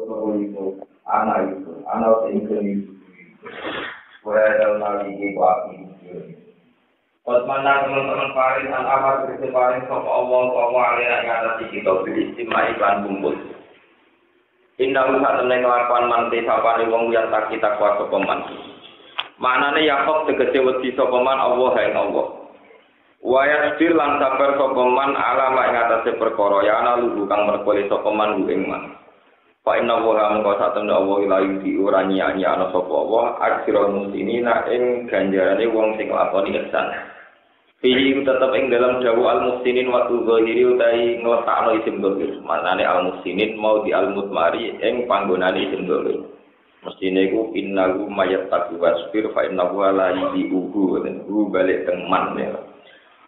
utawa itu anak sing kene wae lagi kuwi. Osmana teman-teman paring an amat paring sapa Allah alih ngatasi kita istimewa iklan kumpul. Indah usah temen kelakuan manti sapane wong yang tak kita kuasa peman. Manane Yakub tegese wedi sapa man Allah ing Allah. Wa yasdir lan sabar sapa man alama ing atase perkara ya ana lugu kang merkole sapa man ing man. Fa inna wa mongko satene Allah ila yudi ora nyanyi ana sapa Allah ajrul muslimina ing ganjarane wong sing nglakoni ihsan. Fihi tetap ing dalam dawu al-muhsinin wa tu-zahiri utai ngletakno isim dhamir. Manane al-muhsinin mau di al-mutmari ing panggonane isim dhamir. Mestine iku innahu mayattaqu wasbir fa innahu la yuhu dan hu balik teng man.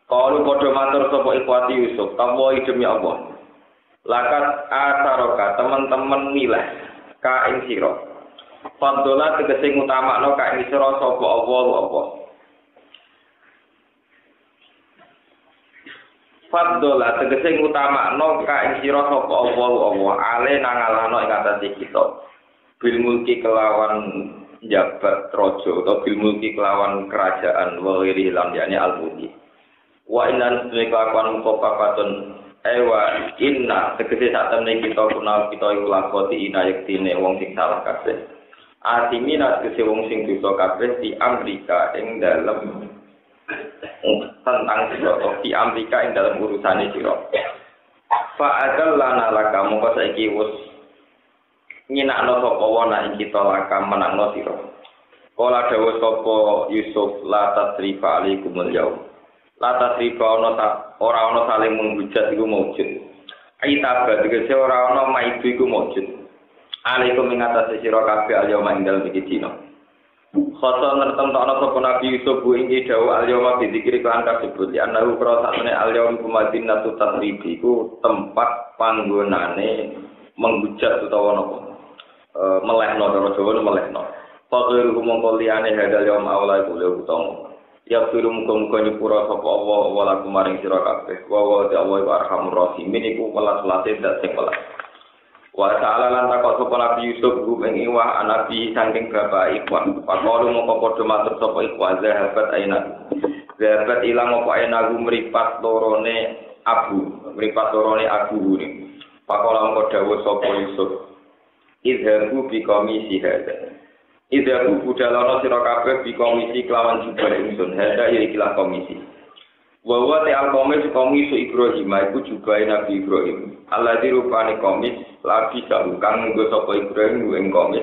Qalu padha matur sapa ikhwati Yusuf, "Tawa demi Allah." Lakat asaroka teman-teman milah ka ing sira. Fadhola tegese ngutamakno ka ing sira sapa Allah. Faddola tegese ngutamakno ka ing sira sapa Allah ale nangalano ing atase kita bil mulki kelawan jabat raja utawa bil mulki kelawan kerajaan wa ghiri lan yani al mulki wa inna kelakuan mukofafatun ewa inna tegese sak temne kita kuna kita iku lakoti inayektine wong sing salah kabeh atimina tegese wong sing dosa kabeh di Amerika ing dalem tentang sira di Amerika ing dalam urusane sira. Fa adal lana laka mongko saiki wis nyinakno sapa wana ing kita laka menangno sira. Kala dawuh sapa Yusuf la tasrifa alaikumul yaum. La tasrifa ora ana saling menghujat iku maujud. Aita tegese ora ana maidu iku maujud. Alaikum ing atase sira kabeh al-yaum ing dalem iki dina. Khoso ngertemtokno sapa Nabi Yusuf bu ing dawuh al-yawma bi dzikri kan kasebut ya anahu krasane al-yawm kumadinatu tatribi ku tempat panggonane menghujat utawa napa melehno cara Jawa melehno faqir mongko liyane hadal yawm awla iku utama ya firu muga nyepura sapa Allah wala kumaring sira kabeh wa Allah arhamur rahimin iku welas-welase dak sing welas. Wa ta'ala lan takok sapa Nabi Yusuf ing iwah anabi saking bapak Ikhwan. Pakolo mongko padha matur sapa Ikhwan zahabat aina. Zahabat ilang apa aina mripat lorone abu ni. Pakolo mongko dawuh sapa Yusuf. Idhabu bi komisi hada. Idhabu budalono sira kabeh bi komisi kelawan jubah ingsun. Hada ya ikilah komisi. Wa wa ta'al komisi Ibrahim iku jubah Nabi Ibrahim. Allah dirupani komis lagi kang nggo sapa Ibrahim ing komis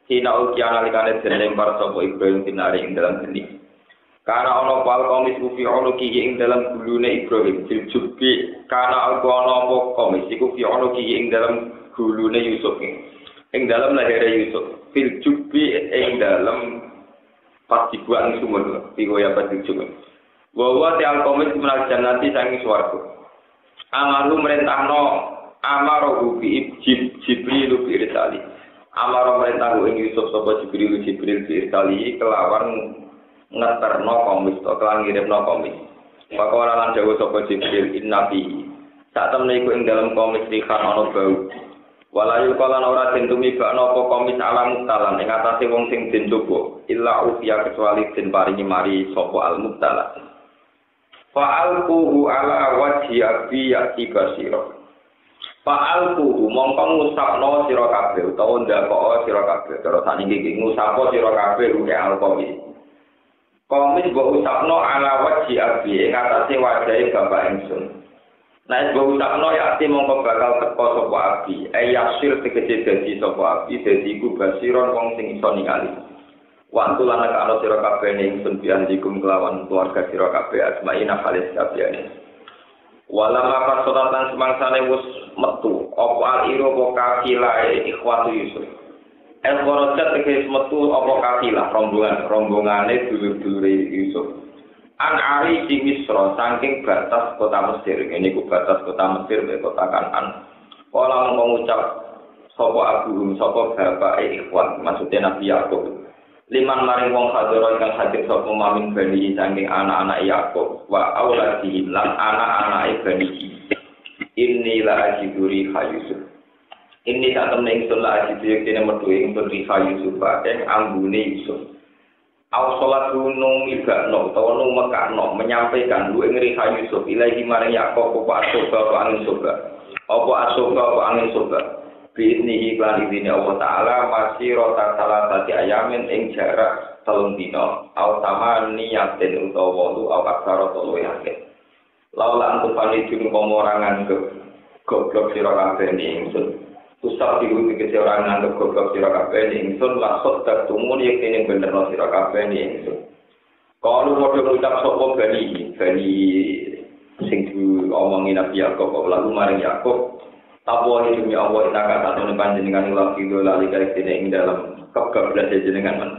sina ukiana likane dilempar sapa Ibrahim tinari ing dalam geni karena ana pal komis fi uluki ing dalam gulune Ibrahim diljubi karena ana apa komis iku fi uluki ing dalam gulune Yusuf ing dalam lahir Yusuf fil jubi ing dalam pas dibuang sumur pigo ya pas dijubi wa ta'al komis menal jannati sangi swarga amalu merentahno amaro bi Jibril bi irsali amaro merentah ing Yusuf sapa Jibril bi irsali kelawan ngeterno komis to kelan ngirimno komis pakora lan dawuh sapa Jibril innabi sak temne iku ing dalam komis rikan ana bau walayu kalan ora den tumibakno apa komis alam mutalan ing atase wong sing den coba illa ufiya kecuali den paringi mari sapa al mutala fa'alquhu ala wajhi abi yati basira fa'alquhu mongko ngusapno sira kabeh utawa ndakok sira kabeh cara saniki iki ngusapo sira kabeh uke alkomis komis mbok usapno ala wajhi abi ing atase wajahe bapak ingsun nek mbok usapno yati mongko bakal teko sapa abi yasir tegese dadi sapa abi dadi iku basiron wong sing iso ningali Wantu lan ana sira kabeh ning sun biandikum kelawan keluarga sira kabeh asmaina khalis kabehane. Walama pasodatan semangsane wis metu apa al-iro apa kafilah ikhwatu Yusuf. Al-Qorojat tegese metu apa kafilah rombongane dulur-dulure Yusuf. An-Ari di Misra saking batas kota Mesir. Ini ku batas kota Mesir be kota Kanaan. Kala mengucap sapa abuhum sapa bapake ikhwan maksudnya Nabi Yakub. Liman maring wong hadira ingkang hadir sapa mamin bani saking anak-anak Yakub wa auladihim lan anak-anake bani. Inni la ajiduri Yusuf. Ini saat temen ingsun la aji biyek dene metu ingsun riha Yusuf ing ambune Yusuf. Au salat gunung ibakno utawa nung mekakno menyampaikan lu ing riha Yusuf ilahi maring Yakub apa asoba apa angin soba. Apa asoba apa angin soba. Bi'idnihi lan idine Allah Ta'ala masih rota salah satu ayamin ing jarak 3 dina. Au sama niyatin utawa lu au aksara utawa yakin. Laula antum panijun komorangan ke goblok sira kabeh ingsun. Usah diru tegese ora nganggep goblok sira kabeh ingsun laksud datumun yektene bener sira kabeh ingsun. Kalau padha ngucap sapa bani sing diomongi Nabi Yakub lalu maring Yakub apa demi Allah inaka satune panjenengan lagi lali yektene ing dalam kegablas jenengan men.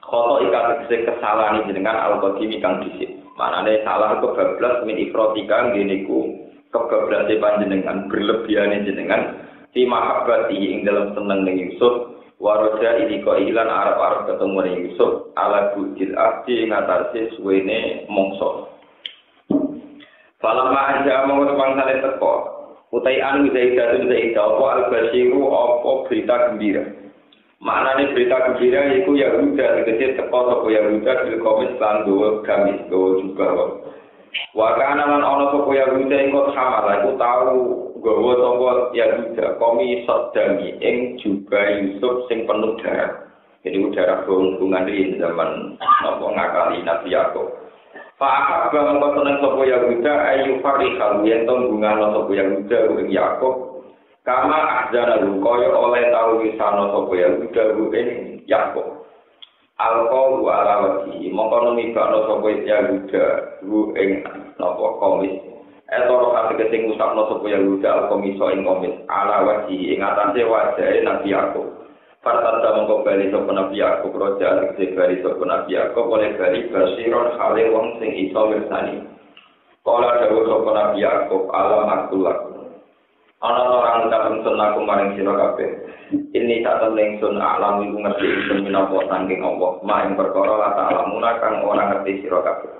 Khoto ikat kesalahan jenengan al-qadimi kang dhisik. Manane salah kebablas min ifrotika ngene iku kebablase panjenengan berlebihane jenengan di mahabbati ing dalam seneng ning Yusuf waroja ini kok ilan arep-arep ketemu ning Yusuf ala bujil abdi ing atase suwene mongso. Falamma aja mongso pangsane teko utai anu zaidatun zaidah apa al-basyiru apa berita gembira. Maknane berita gembira iku Yahuda tegese teko sapa Yahuda bil komis lan gowo gamis gowo juga. Wa kana lan ana sapa Yahuda ing kok sama iku tau gawa sapa Yahuda komi sadani ing juga Yusuf sing penuh darah. Jadi udara hubungan di zaman apa ngakali Nabi Yakub. Fa akaba mongko seneng sapa Yahuda ayu farihal yen to bunga sapa Yahuda ing Yakub. Kama ahzana kaya oleh tau wisana sapa Yahuda ing Yakub. Alqa wa ala wajhi mongko numibakno sapa Yahuda ing napa komis. Etoro kate sing usapno sapa Yahuda al-komiso ing komis ala wajhi ing atase wajahe Nabi Yakub. Fartanda mongko bali sapa Nabi Yakub roja sing bali sapa Nabi Yakub oleh bali basiron hale wong sing iso mirsani. Kala dawuh sapa Nabi Yakub alam akulak. Ana orang ucapan sun aku maring sira kabeh. Ini tak temen sun alam iku ngerti sun minapa saking Allah, maing perkara la ta'lamuna kang ora ngerti sira kabeh.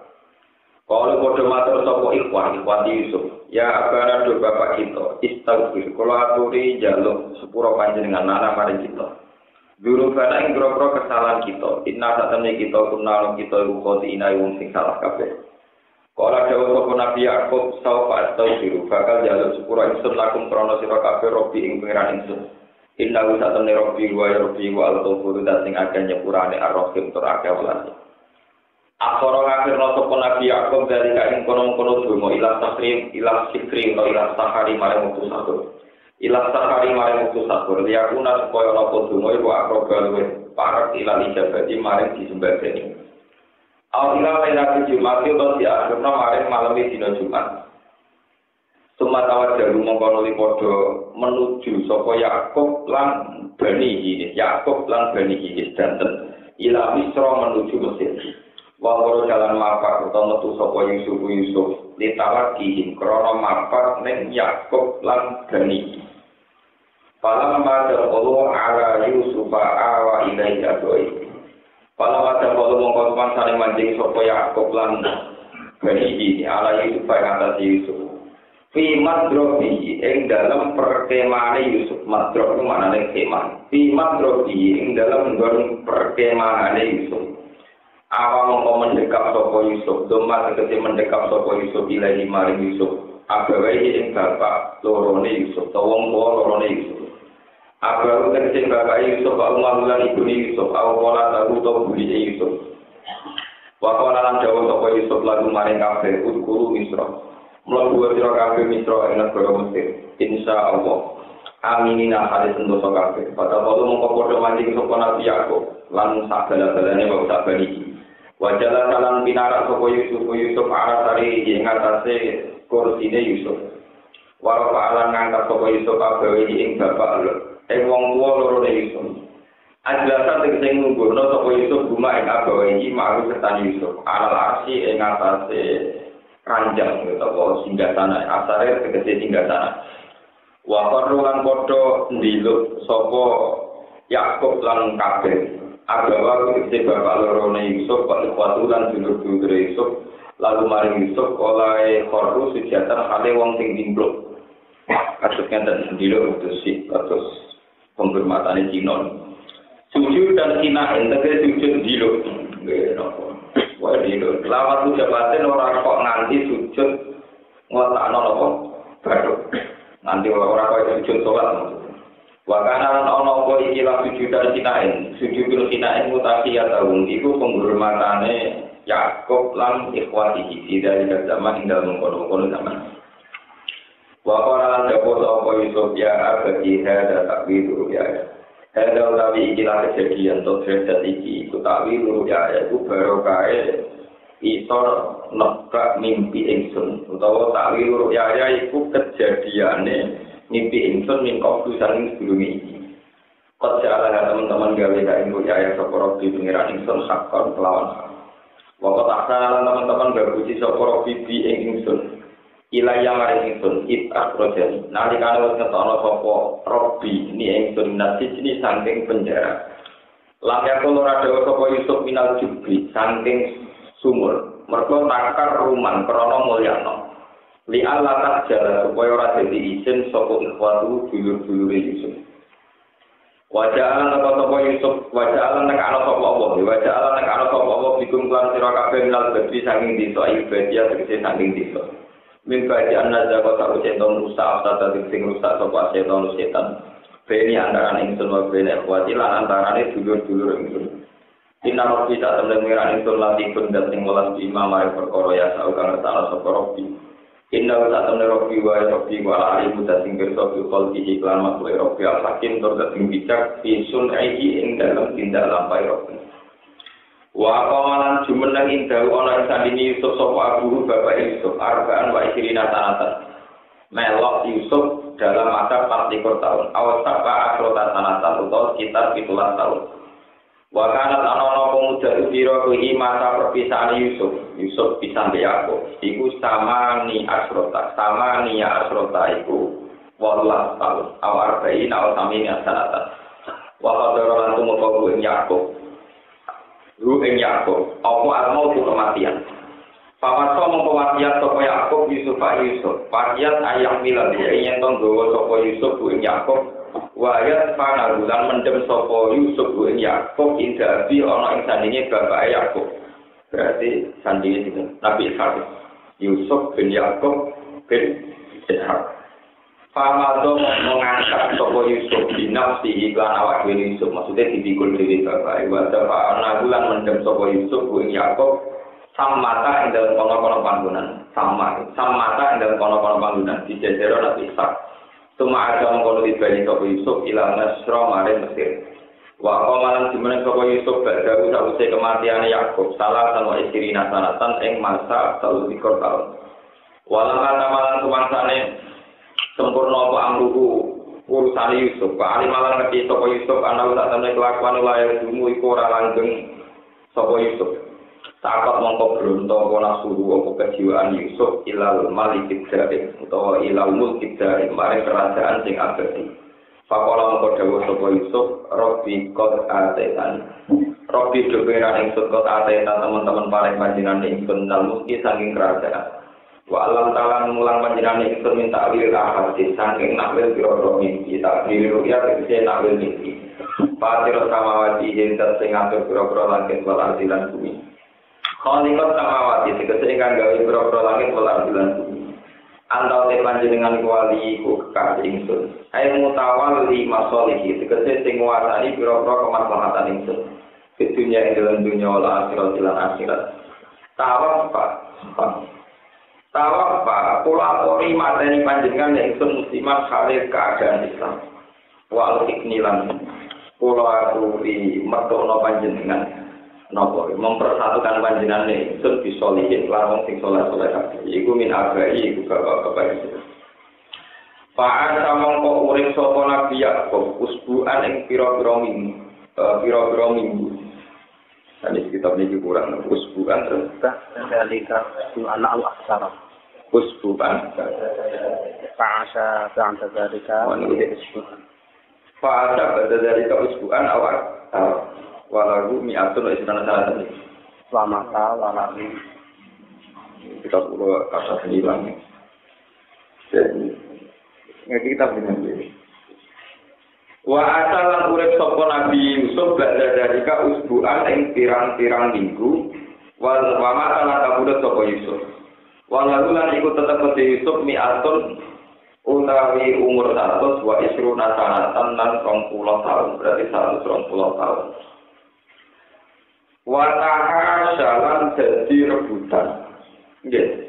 Kalau bodoh matur sapa ikhwan Yusuf, ya abana do bapak kita, istaghfir kula aturi jaluk sepuro panjenengan nana maring kita. Guru kana ing grogro kesalahan kita, inna satemene kita kunalo kita ruko inai wong sing salah kabeh. Kala dawuh sapa Nabi Yakub saufa astaghfiru bakal jaluk sepuro ingsun lakum krana sira kabeh robi ing pangeran ingsun. Inna satemene robi wa al-ghafur sing akeh nyepurane ar-rahim tur akeh welas. Akhara ngakirno sapa Nabi Yakub dari kaing kono-kono donga ilah sikri atau ilah sahari marang wektu sakur. Ilah sahari marang wektu sakur liyakuna supaya apa donga iku akroba luwih parek ilah ijabati marang disembadani. Awilah lelaki Jumat itu diakhirna maring malemi dina Jumat. Sumatawa jalu mongko lipodo menuju sapa Yakub lan Bani Hizis danten ila Misra menuju Mesir. Waworo jalan mapak utawa metu sapa Yusuf litawakihim krana mapak ning Yakub lan Bani. Falam madha Allah ala Yusuf awa ilaihi adoi. Falam madha Allah mongko saling manjing sapa Yakub lan Bani ala Yusuf atas Yusuf. Fi madrobi ing dalam perkemahane Yusuf madrob maknane kemah. Fi madrobi ing dalam nggon perkemahane Yusuf. Awal mongko mendekap sapa Yusuf, doma tegese mendekap sapa Yusuf ilahi maring Yusuf. Abawae ing bapak lorone Yusuf, wong tuwa lorone Yusuf. Abawae tegese bapak Yusuf, lan ibu Yusuf, awala tahu to buli Yusuf. Wa qala lan dawuh sapa Yusuf lagu maring kabeh udkuru Misra. Mlebu sira kabeh Misra ing negara Mesir. Insyaallah. Aminina hadis sentosa kabeh. Pada waktu mongko padha manjing sapa Nabi Yakub lan sak bala-balane wae sak bali. Wajalan dalam pinarak sapa Yusuf ala sari ing atase kursine Yusuf. Walau alang ngangkat sapa Yusuf abawe ing bapak lho. Ing wong tuwa loro Yusuf. Ajlasa tegese ngungguhno sapa Yusuf guma ing abawe iki maru serta Yusuf. Alal arsi ing atase ranjang utawa singgasana asare tegese singgasana. Wa qarru lan padha ndiluk sapa Yakub lan kabeh. Agawa kese bapak lorone Yusuf patulan dulur-dulur Yusuf lalu maring Yusuf oleh korru sujatan hale wong sing dimblok. Kasusnya dan ndiluk terus penghormatan Cina. Sujud dan kinain tegese sujud dilo. Nggih napa. Wae dilo. Lawat ucapaten ora kok nganti sujud ngotakno napa baru. Nanti ora kok sujud salat. Wa kana ana apa iki la sujud dan kinain. Sujud kinain mutasi ya taung iku penghormatane Yakub lan ikhwatihi dari zaman hingga mengkono-kono zaman. Wa qala dapo sapa Yusuf ya abadi hada takwiru ya. Hada utawi iki la kejadian to derajat iki iku takwiru ya iku barokae iso nebak mimpi ingsun utawa takwiru ya iku kejadiane mimpi ingsun min kok saking sedurunge iki. Kok jala teman-teman gawe kae ya sapa robi pengiran ingsun sakon kelawan Waktu aksara teman-teman berpuji soporo bibi ingsun ilaya maring ingsun akrojen nalikane wis ngetokno sapa Robi ni ingsun nasi ini saking penjara lamya kula ora sapa Yusuf minal jubli saking sumur mergo takar ruman krana mulyana li Allah tak jala supaya ora dadi isin sapa ikhwatu dulur-dulure Yusuf Wajah Allah Yusuf, wajah Allah nek ana sapa Allah, wajah Allah nek ana sapa Allah bikum lan sira kabeh minal badri saking desa ibadah tegese saking desa. Min bagian nazar kota uceton rusak atau sing rusak sapa setan. Beni antarané ingsun wa beni kuwati lan antarané dulur-dulur ingsun. Inna rabbi ta temen ngira ingsun latifun dan sing welas imam mari perkara ya sak kang ngertana sapa rabbi. Inna ta temen rabbi wa alimu ta sing kersa qalbi iklan makhluk rabbi al-hakim tur sing bijak isun aiji ing dalam tindak lampahi rabbi. Wa qawalan jumeneng indahu ana sandini Yusuf sapa abu bapak Yusuf arba'an wa isrina sanatan. Melok Yusuf dalam masa 24 tahun. Awas sapa asrota sanatan utawa sekitar 17 tahun. Wa kana ana pemuda pira kuwi masa perpisahan Yusuf pisah mbek Yakub. Iku sama ni asrota iku 18 tahun. Arba'in aw samina sanatan. Wa qadara lan tumeka ing Yakub. Ing Yakub, apa almau itu kematian. Paman so mengko wasiat sapa Yakub Yusuf. Wasiat ayam milan ya yen tong gawa sapa Yusuf ing Yakub. Wayat panarulan mendem sapa Yusuf ing Yakub indabi ana ing sandinge bapak Yakub. Berarti sandinge sinten? Nabi Ishak. Yusuf bin Yakub bin Ishak. Pamado mengangkat sapa Yusuf binafsi iklan awak dhewe Yusuf maksudnya dipikul dhewe bapak wa ana bulan mendem sapa Yusuf ing Yakub samata ing dalem kono-kono panggonan samata ing dalem kono-kono panggonan dijajaro Nabi Ishak tuma ada mengkono dibali sapa Yusuf ila Nasra mare Mesir wa qamalan dimeneng sapa Yusuf badhe sawise kematiane Yakub salah sanu isrina sanatan ing masa 23 tahun walang malan kumangsane sempurna apa amruhu urusan Yusuf. Pak Ali malah ngerti sapa Yusuf ana sak temne kelakuan layak dumu iku ora langgeng sapa Yusuf. Sakat mongko bronto ora suruh apa kejiwaan Yusuf ilal malikid darim utawa ilal mulkid darim mare kerajaan sing abadi. Pakola mongko dawuh sapa Yusuf Rabbi qad ataitan. Rabbi dheweran ingsun qad ataitan teman-teman paring panjenengan ingsun dal mulki saking kerajaan. Wa alam ta'ala mulang panjenengan ingsun minta wil ahadis saking nakwil pira-pira mimpi takwil ruya tegese nakwil mimpi patir samawati jeneng sing ngatur pira-pira langit wal ardi lan bumi khaliqat samawati tegese ingkang gawe pira-pira langit wal ardi lan bumi antau te panjenengan kuali ku kekasih ingsun ae mutawalli masalihi tegese sing nguasani pira-pira kemaslahatan ingsun di dunia ing dalam dunia wal akhirat lan akhirat Tawaffa kula pori mateni panjenengan nek ingsun musliman khalil keadaan Islam. Wa al-iknilan kula aturi metokno panjenengan napa mempersatukan panjenengan nek ingsun bisolihin lan wong sing saleh-saleh kabeh. Iku min abai iku bapak itu. Fa'an samangka urip sapa Nabi Yakub usbuan ing pira-pira minggu. Ini kitab ini kurang usbuan terus dari anak al-aksara usbuan fa'asa ba'da dzalika fa'asa ba'da dzalika usbuan awal walau mi'atun wa isna sanatan selamata walau kita perlu kata hilang jadi kitab ini Wa asalan urip sapa Nabi Yusuf badha dalika usbuan ing pirang-pirang minggu wa mata lan kabudut sapa Yusuf. Walau lan iku tetep Yusuf mi'atun utawi umur 100 wa isruna sanatan lan 20 tahun berarti 120 tahun. Wa tahasyalan dadi rebutan. Nggih,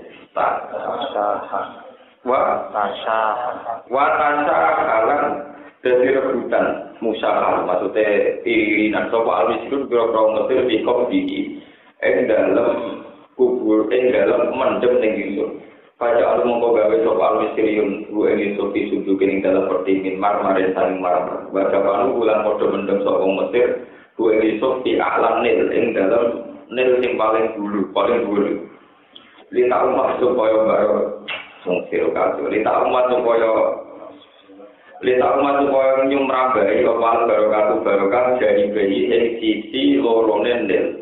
wa tasyahalan dadi rebutan musyahar maksudnya irinan sapa al-misrun biro-biro Mesir bikop iki ing dalem kubur ing dalem mendem ning Yusuf. Pada alu mongko gawe sapa al-misriyun ku ing Yusuf disuduh ing dalem pertingin marmarin saling marmar. Baca panu bulan padha mendem sapa Mesir ku ing Yusuf di alam nil ing dalem nil sing paling dhuwur. Lita umat supaya baru sungsir kasih. Lita umat supaya nyumrabai kepala barokah jadi bayi yang sisi lorone nil.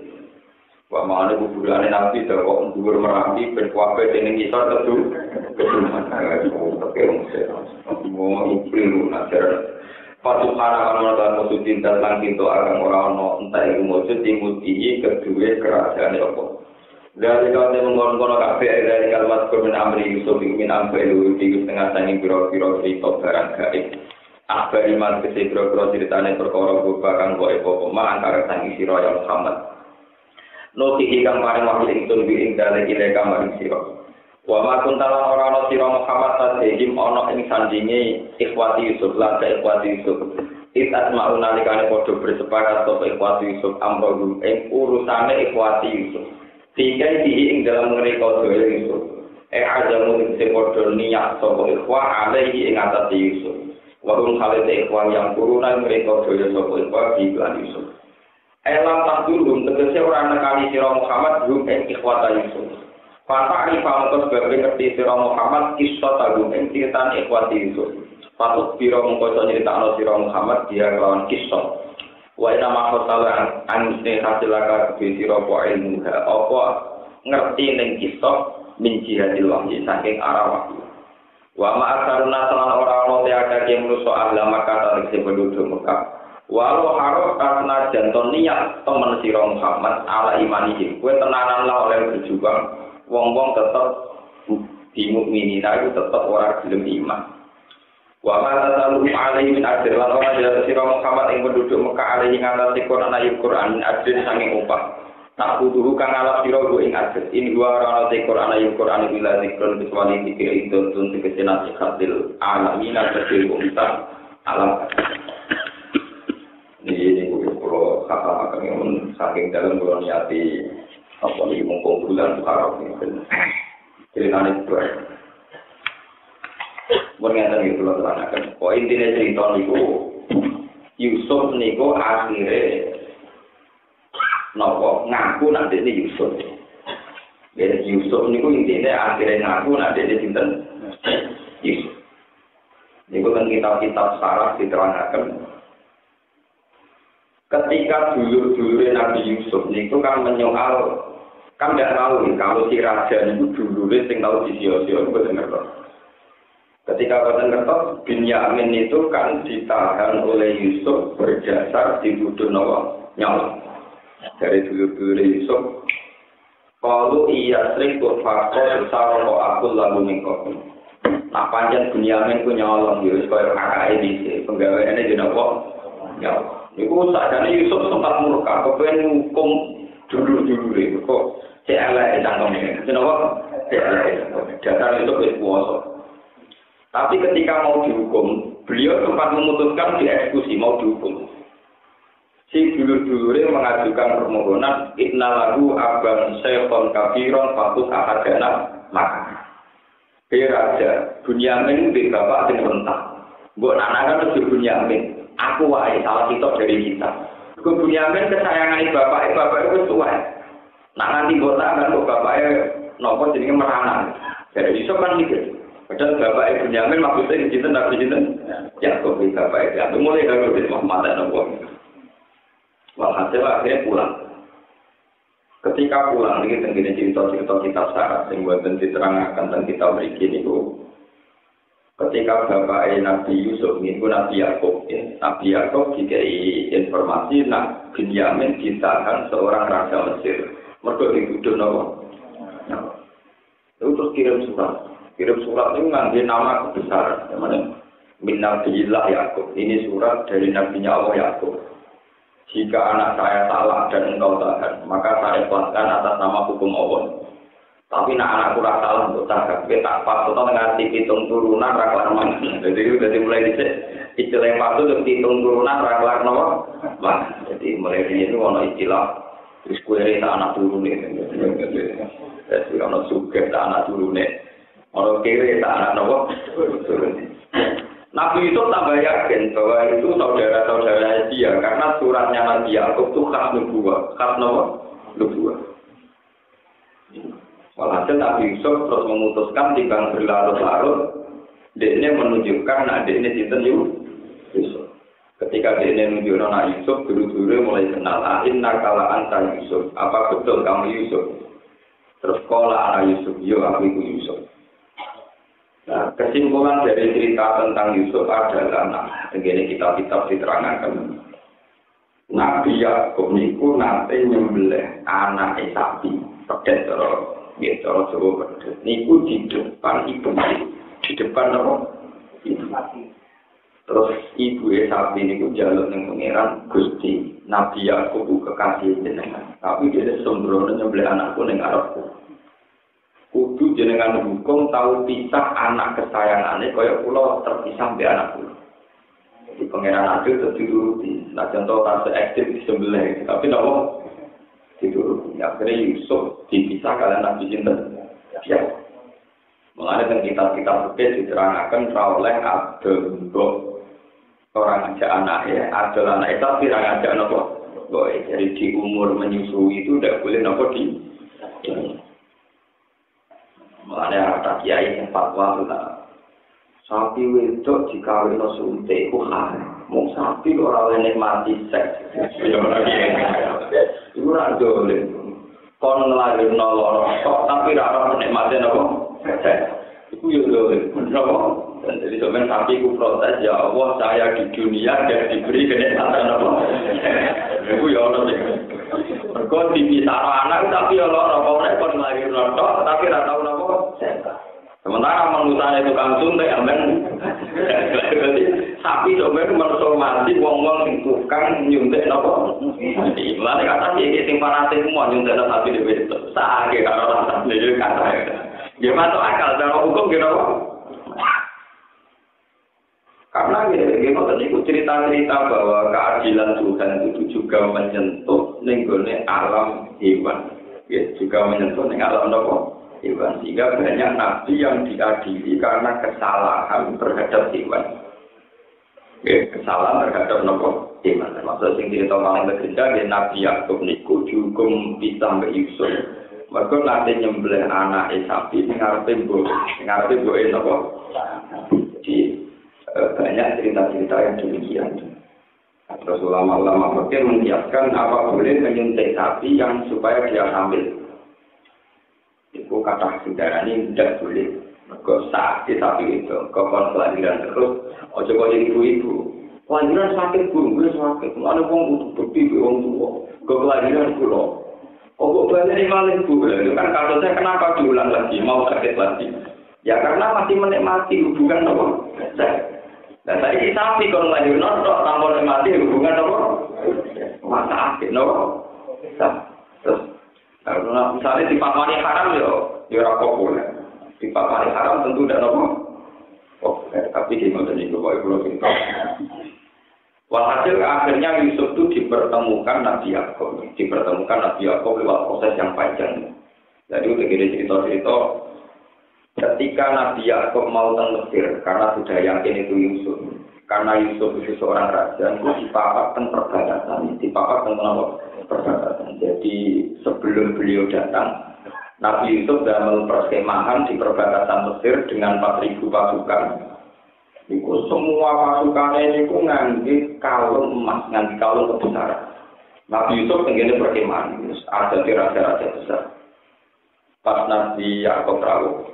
Wa mana kuburane Nabi dawa dhuwur merapi ben kuwabe dening isor tetu keduman. Mau ikliru najar. Pasukan akan suci dan langit itu akan orang entah itu wujud dimuti kedua kerajaan apa. Dari kau yang mengkonon kafe dari kalimat bermin amri Yusuf ingin ambil di tengah tengah biro-biro cerita barang gaib. Akhbar iman kesi biro-biro ceritanya perkara bukan kau epokoma antara tangi siro yang Muhammad. Noti hingga paling wakil ingsun biing dari ilai kamar siro. Wa makun talang orang siro Muhammad tadhim ono ing sandingi ikhwati Yusuf lan ikhwati Yusuf. Itat mau nalikane padha bersepakat sapa ikhwati Yusuf amro ing urusane ikhwati Yusuf. Tiga ing dalam mereka doa Yusuf. Ajamu sepodo niat sopo ikhwah alaihi ing atas Yusuf. Warung khalid ikhwah yang turunan mereka doa sopo ikhwah di bulan Yusuf. Elam tak dulu tegese orang nekani sira Muhammad hum ing ikhwata Yusuf. Fata arifah mengko sebab ngerti sira Muhammad kisah tagum ing ceritaan ikhwati Yusuf. Patut pira mengko nyeritakno sira Muhammad dia kelawan kisah. Wa ina makhotalan anusne hasilaka kebisira po ilmuha apa ngerti ning kisah min jihadil wahyi saking arah wahyu. Wa ma'asaruna salan ora-ora teakake manusa ahlama kata nek penduduk Mekah. Walau harus karena janton niat temen sira Muhammad ala imanihim kowe tenanan lah oleh berjuang wong-wong tetep di mukminin itu tetep ora gelem iman. Wa ma tasalu alaihi min ajr lan ora jare sira Muhammad ing penduduk Mekah alaihi ngatasi Quran ayat Quran ajr sanging upah. Tak butuh kang alaf sira go ing ajr. Ini dua ora te Quran ayat Quran bila zikrun kecuali dikir itu tun tegese nasihatil alamin kecil umat alam. Ini kulo kata kami saking dalam kulo niati apa iki mongko bulan Haram ini. Ceritane itu. Mengenai itu loh terangkan. Oh intinya cerita niku Yusuf niku akhirnya nopo ngaku nanti ini Yusuf. Jadi Yusuf niku intinya akhirnya ngaku nanti ini cinta Yusuf. Niku kan kitab-kitab sarah diterangkan. Ketika dulur-dulur Nabi Yusuf niku kan menyoal kan tidak tahu kalau si raja niku dulure sing tahu di sio-sio itu benar. Ketika Badan Kertos, Binyamin itu kan ditahan oleh Yusuf berjasar dituduh nyawa. Dari dulu-dulu Yusuf, kalau iya sering berfaktor saroko aku lagu mengkau. Nah panjang Binyamin punya nyolong Yusuf kaya kakak ini penggawaannya di nopo nyawa. Itu saatnya Yusuf sempat murka, kepengen hukum dulu-dulu itu kok CLE cangkemnya. Kenapa? CLE dasar itu berkuasa. Tapi ketika mau dihukum, beliau sempat memutuskan dieksekusi, mau dihukum. Si dulur-dulurnya mengajukan permohonan, Inna lahu abang syekhon kabiron fatus ahadana maka. Raja, Bunyamin di bapak sing rentah. Mbok anak-anak itu Bunyamin, aku wae salah sitok dari kita. Bunyamin kesayangan bapak itu tua. Nah nanti mbok kan bapaknya nopo jenenge meranan. Jadi iso kan mikir. Padahal bapak Bunyamin maksudnya cinta nabi cinta, ya kok bapak itu mulai dari Muhammad dan Nabi. Walhasil akhirnya pulang. Ketika pulang ini tenggine cerita-cerita kita sekarang, yang buatan diterangkan dan kita berikin itu, Ketika bapak Nabi Yusuf itu Nabi Yakub, Nabi Yakub dikai informasi nak Binyamin ditahan seorang raja Mesir. Mereka dituduh nawa. Itu terus kirim surat itu ngambil nama kebesaran, namanya Min Nabiillah Yakub. Ini surat dari Nabinya Allah Yakub. Jika anak saya salah dan engkau tahan, maka saya ikhlaskan atas nama hukum Allah. Tapi nak anakku rasa salah untuk tak pas atau ngerti hitung turunan raklar mana. Jadi mulai dicek istilah yang patut untuk hitung turunan raklar nama. Jadi mulai dari itu ono istilah terus kueri tak anak turun ini. Jadi ono suge tak anak turun ini. Ono kiri tak anak nama turun. Nabi itu tambah yakin bahwa itu saudara-saudara dia karena suratnya Nabi Yakub itu khas nubuwah. Walhasil Nabi Yusuf terus memutuskan timbang berlarut-larut, dia menunjukkan nak dia cinten Yusuf. Ketika dia menunjukkan nak Yusuf, dulu-dulu mulai kenal. Inna kala anta Yusuf, apa betul kamu Yusuf? Terus kola anak Yusuf, yo aku itu Yusuf. Nah, kesimpulan dari cerita tentang Yusuf adalah, begini kitab-kitab diterangkan. Nabi Yakub niku nanti nyembelih anak sapi, pedet terus. Gitu, Jawa pedet. Niku di depan ibu, di depan apa? Ibu. Terus ibu sapi niku jaluk ning pangeran Gusti Nabi Yakub kekasih jenengan. Tapi dia sembrono nyembelih anakku ning arepku. Kudu jenengan hukum tahu pisah anak kesayangane kaya kula terpisah mbek anak kula. Di pangeran adil terus dituruti. Nah contoh kasus ekstrim disembelih, tapi napa? Dituruti. Akhirnya Yusuf dipisah kalian Nabi Jinten. Ya. Mengenai dengan kitab-kitab fikih diterangkan oleh Abdul orang aja anaknya, Abdul anak itu tapi orang aja anak boy. Jadi di umur menyusui itu tidak boleh nopo di. Mengenai ada kiai yang fatwa tentang sapi wedok dikawin suntik, mau sapi orang lain mati seks. Itu ora boleh. Kon nglairno lara kok tapi ora ora nikmate napa? Iku yo boleh. Napa? Jadi sampeyan sapi ku protes ya Allah saya di dunia dan diberi kenikmatan napa? Iku yo ono sing. Mergo dipisah anak tapi yo lara kok nek kon nglairno tok tapi ora tau napa? Sementara mengutane tukang suntik amen. Jadi sapi sampeyan merso mati wong-wong tukang nyuntik napa? Mati. Mulane kata iki sing parate semua nyuntik sapi dhewe. Sakake karo rasa dhewe kata. Ya masuk akal cara hukum kira apa? Karena gimana tadi cerita-cerita bahwa keadilan Tuhan itu juga menyentuh nenggone alam hewan. Ya, juga menyentuh ning alam napa? Hewan. Sehingga banyak nabi yang diadili karena kesalahan terhadap hewan. Kesalahan terhadap nopo hewan. Maksud sing cerita paling legenda ya Nabi Yakub niku dihukum pisah mbek Yusuf. Mergo nanti nyembelih anak sapi ngarepe mboke nopo. Jadi banyak cerita-cerita yang demikian. Terus ulama-ulama fikih mengiaskan apa boleh menyuntik sapi yang supaya dia hamil. Itu kata saudara ini tidak boleh. Mergo sakit sapi itu, kokon kelahiran terus, ojo kok ibu-ibu. Kelahiran sakit burung, gue sakit. Mana wong butuh bukti wong tua. Kok kelahiran pulau. Kok banyak malah ibu. Itu kan kasusnya kenapa diulang lagi, mau sakit lagi. Ya karena masih menikmati hubungan apa? Dan tadi sapi kalau kelahiran nonton, tanpa menikmati hubungan apa? Masa sakit, no? Terus, kalau misalnya di pamani haram ya rapok boleh. Di papan haram tentu tidak nopo. Tapi di mana ini bapak ibu lagi. Walhasil akhirnya Yusuf itu dipertemukan Nabi Yakub. Dipertemukan Nabi Yakub lewat proses yang panjang. Jadi udah gini cerita-cerita. Ketika Nabi Yakub mau ke Mesir, karena sudah yakin itu Yusuf. Karena Yusuf itu seorang raja, itu dipapatkan perbatasan. Dipapatkan perbatasan. Jadi sebelum beliau datang, Nabi Yusuf dalam perkemahan di perbatasan Mesir dengan 4.000 pasukan. Itu semua pasukannya itu ngangge kalung emas, ngangge kalung kebesaran. Nabi Yusuf tenggine perkemahan, ada raja-raja besar. Pas Nabi Yakub rawuh,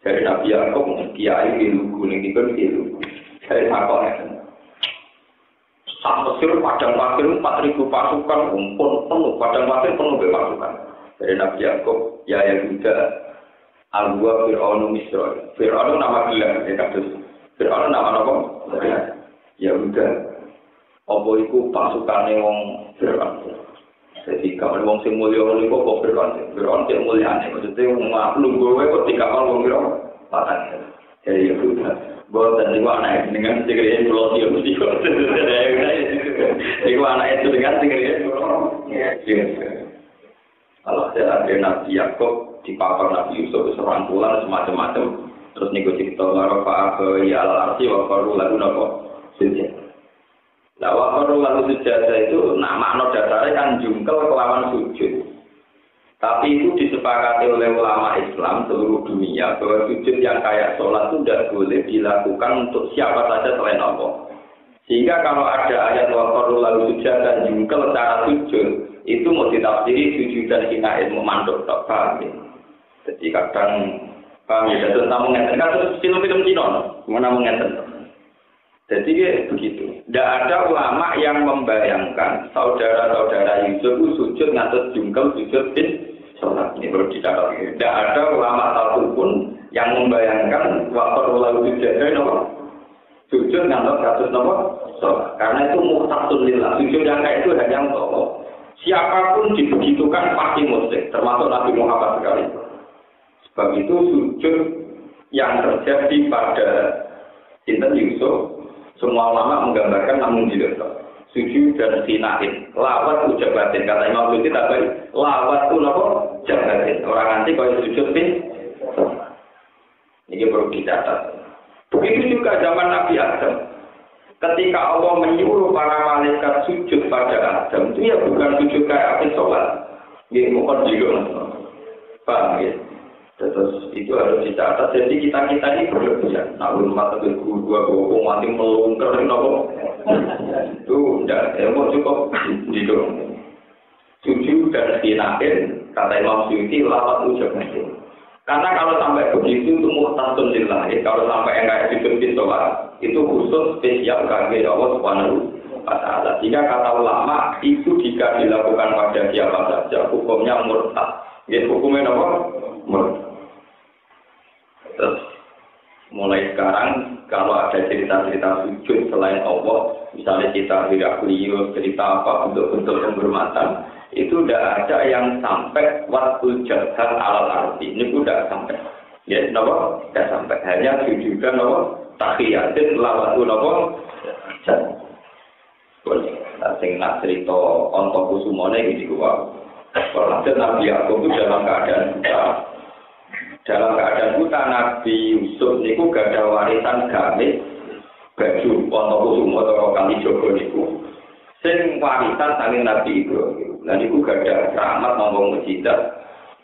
Dari Nabi Yakub kiai di lugu ning dipun iki lugu. Dari takon sak Mesir padang pasir 4.000 pasukan pun penuh, padang pasir penuh dengan pasukan. Dari Nabi Yakub, ya Yahuda, Al-Wa Fir'aunu Misra. Fir'aunu nama gelar, ya kados. Fir'aunu nama apa? Yahuda. Apa iku pasukane wong Fir'aun. Jadi kalau wong sing mulya ngono iku kok Fir'aun sing mulyane. Maksudnya wong lungguh wae kok dikawal wong Fir'aun. Patan. Jadi Yahuda. Boten niku anak dengan segede pulau dia mesti kok. Niku anak itu dengan segede pulau. Ya, kalau ada Nabi Yakub di papar Nabi Yusuf serangkulan semacam-macam. Terus niku cerita ngarofa ke ya al-arsi wa qalu lagu napa sujud. Lah wa qalu lagu sujud itu makna dasarnya kan jungkel kelawan sujud. Tapi itu disepakati oleh ulama Islam seluruh dunia bahwa sujud yang kayak sholat itu tidak boleh dilakukan untuk siapa saja selain Allah. Sehingga kalau ada ayat waqarul lalu sujud dan jungkel cara sujud itu mau ditafsiri sujud dan hinain memanduk tak paham. Jadi kadang paham ya terus namun ngeten kan terus film-film Cina mana ngeten. Jadi begitu. Tidak ada ulama yang membayangkan saudara-saudara Yusuf sujud ngatus jungkel sujud sholat. Ini perlu dicatat. Tidak ada ulama satupun yang membayangkan waktu lalu sujud ngatus ngatus sholat. Karena itu muhtasun lillah. Sujud yang kayak itu hanya untuk Allah. Siapapun dibegitukan pasti musyrik, termasuk Nabi Muhammad sekali. Sebab itu sujud yang terjadi pada Sinten Yusuf, semua ulama menggambarkan namun tidak. Sujud dan sinain, lawat ujabatin. Kata Imam Suyuti tadi, lawat itu apa? Jabatin. Orang nanti kalau sujud ini perlu dicatat. Begitu juga zaman Nabi Adam. Ketika Allah menyuruh para malaikat sujud pada Adam, itu ya bukan sujud kayak apa sholat. Ini bukan juga. Paham ya? Terus itu harus dicatat. Jadi kita ini berlebihan. Nah, rumah satu dua bokong mati melungker, nopo. Itu tidak, mau cukup gitu. Sujud dan sinain, kata Imam Suyuti, lawat ujabatin. Karena kalau sampai begitu itu muhtasun lillah. Kalau sampai yang kayak sujud di sholat, itu khusus spesial kaki Allah Subhanahu wa Ta'ala. Jika kata ulama itu jika dilakukan pada siapa saja, hukumnya murtad. Jadi hukumnya apa? Murtad. Terus mulai sekarang kalau ada cerita-cerita sujud selain Allah, misalnya kita tidak beliau cerita apa bentuk-bentuk penghormatan, itu tidak ada yang sampai waktu jahar alal arti. Ini sudah sampai. Ya, kenapa? Tidak sampai. Hanya sujudan apa? Tahiyatin lawatu apa? Boleh. Sing nak cerita onto kusumone iki kuwi. Kalau Nabi Yakub itu dalam keadaan buta. Dalam keadaan buta Nabi Yusuf niku gak ada warisan gamis baju onto kusuma atau kali jogo niku. Sing warisan saking Nabi Ibrahim. Lah niku gak ada rahmat ngomong mujizat.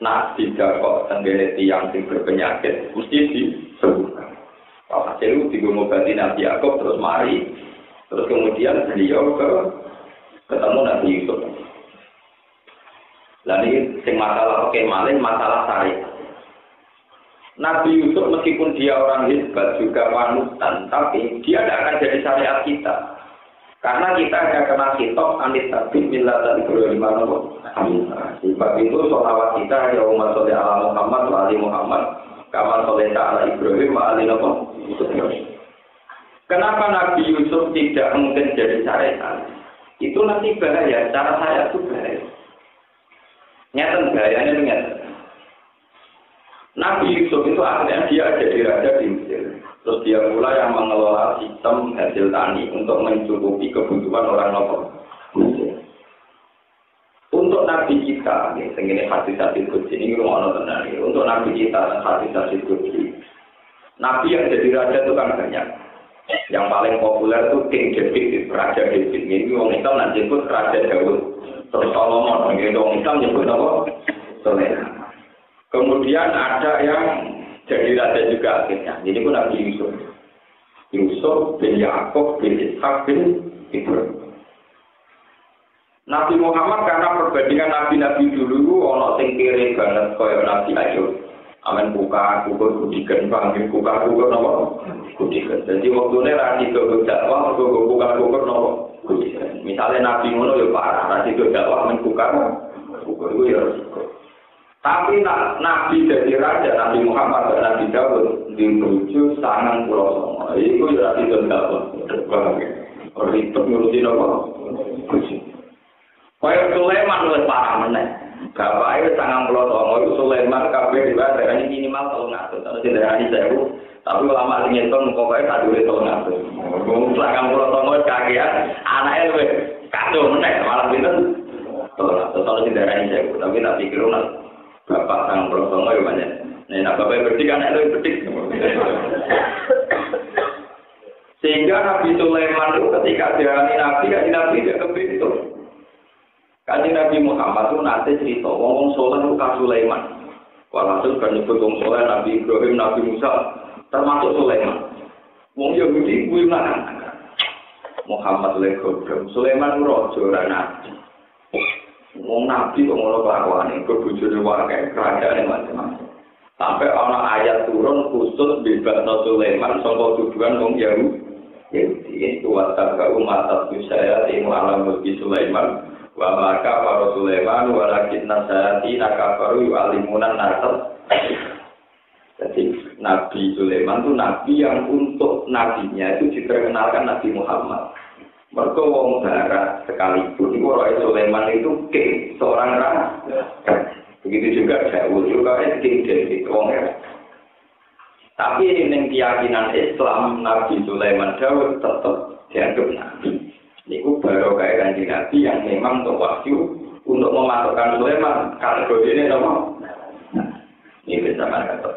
Nah, tidak kok tenggene tiyang sing berpenyakit mesti disembuhkan. Hasil digomobati Nabi Yakub terus mari. Terus kemudian beliau ketemu Nabi Yusuf. Lah ini sing masalah kemalin masalah syariat. Nabi Yusuf meskipun dia orang hebat juga panutan, tapi dia tidak akan jadi syariat kita. Karena kita hanya kena kitab anit tabib millatan Ibrahim sebab itu sholawat kita ya umat soleh ala Muhammad wa ali Muhammad kama soleh ala Ibrahim wa ali Ibrahim. Kenapa Nabi Yusuf tidak mungkin jadi syariat? Itu nanti bahaya, cara saya itu bahaya. Nyata bahayanya itu nyata. Nabi Yusuf itu akhirnya dia jadi raja di Mesir. Terus dia mulai yang mengelola sistem hasil tani untuk mencukupi kebutuhan orang lokal. Untuk Nabi kita, ini hadis-hadis kudsi, ini rumah tenang. Untuk Nabi kita, hadis-hadis kudsi. Nabi yang jadi raja itu kan banyak. Yang paling populer itu King David, Raja David. Ini orang Islam nanti nyebut Raja Daud. Terus Solomon, orang Islam nyebut apa? Sulaiman. Kemudian ada yang jadi raja juga akhirnya. Jadi pun Nabi Yusuf. Yusuf bin Yakub bin Ishak bin Ibrahim. Nabi Muhammad karena perbandingan nabi-nabi dulu ono sing kiri banget kaya Nabi Ayub. Amen buka kudikan panggil buka nopo kudikan. Jadi waktunya rasi itu dakwah buka nopo kudikan. Misalnya Nabi ngono ya parah rasi itu dakwah membuka itu ya resiko. Tapi Nabi jadi raja Nabi Muhammad dan Nabi Daud dirujuk sangat pulau Songo. Itu ya rasi itu dakwah. Ribet ngurusin nopo. Kaya Sulaiman luwih parah meneh. Bapake 90 itu Sulaiman kabeh diwarani minimal 300 atau didarani 1000. Tapi ulama sing ngitung pokoke kadure 300. Wong 90 kakean, anake luwih kacau meneh malah pinten. 300 atau didarani 1000. Tapi tak pikir bapak 90 yo banyak. Nek bapak berarti kan itu bedik. Sehingga Nabi Sulaiman itu ketika diarani Nabi tidak kepitu. Kanjeng Nabi Muhammad itu nanti cerita, wong soleh itu kan Sulaiman. Walhasil kan nyebut wong soleh Nabi Ibrahim, Nabi Musa, termasuk Sulaiman. Wong Yahudi kuwi mana? Muhammad legodom. Sulaiman itu raja ora nabi. Wong nabi kok ngono kelakuane, bojone wae kerajaan macam-macam. Sampai ana ayat turun khusus bebasno Sulaiman saka tuduhan wong Yahudi. Yaitu wasaka umat saya di alam mulki Sulaiman. Wa maka para Sulaiman walakin nasati nakafaru yu'alimunan nasab. Jadi Nabi Sulaiman itu nabi yang untuk nabinya itu diperkenalkan Nabi Muhammad. Mergo wong barat sekalipun itu roh Sulaiman itu king, seorang raja. Begitu juga Daud juga king dari wong ya. Tapi ini keyakinan Islam Nabi Sulaiman Daud tetap dianggap nabi. Niku baru kayak Kanjeng Nabi yang memang untuk wahyu untuk memasukkan Sulaiman kategori ini sama. Ini bisa kata.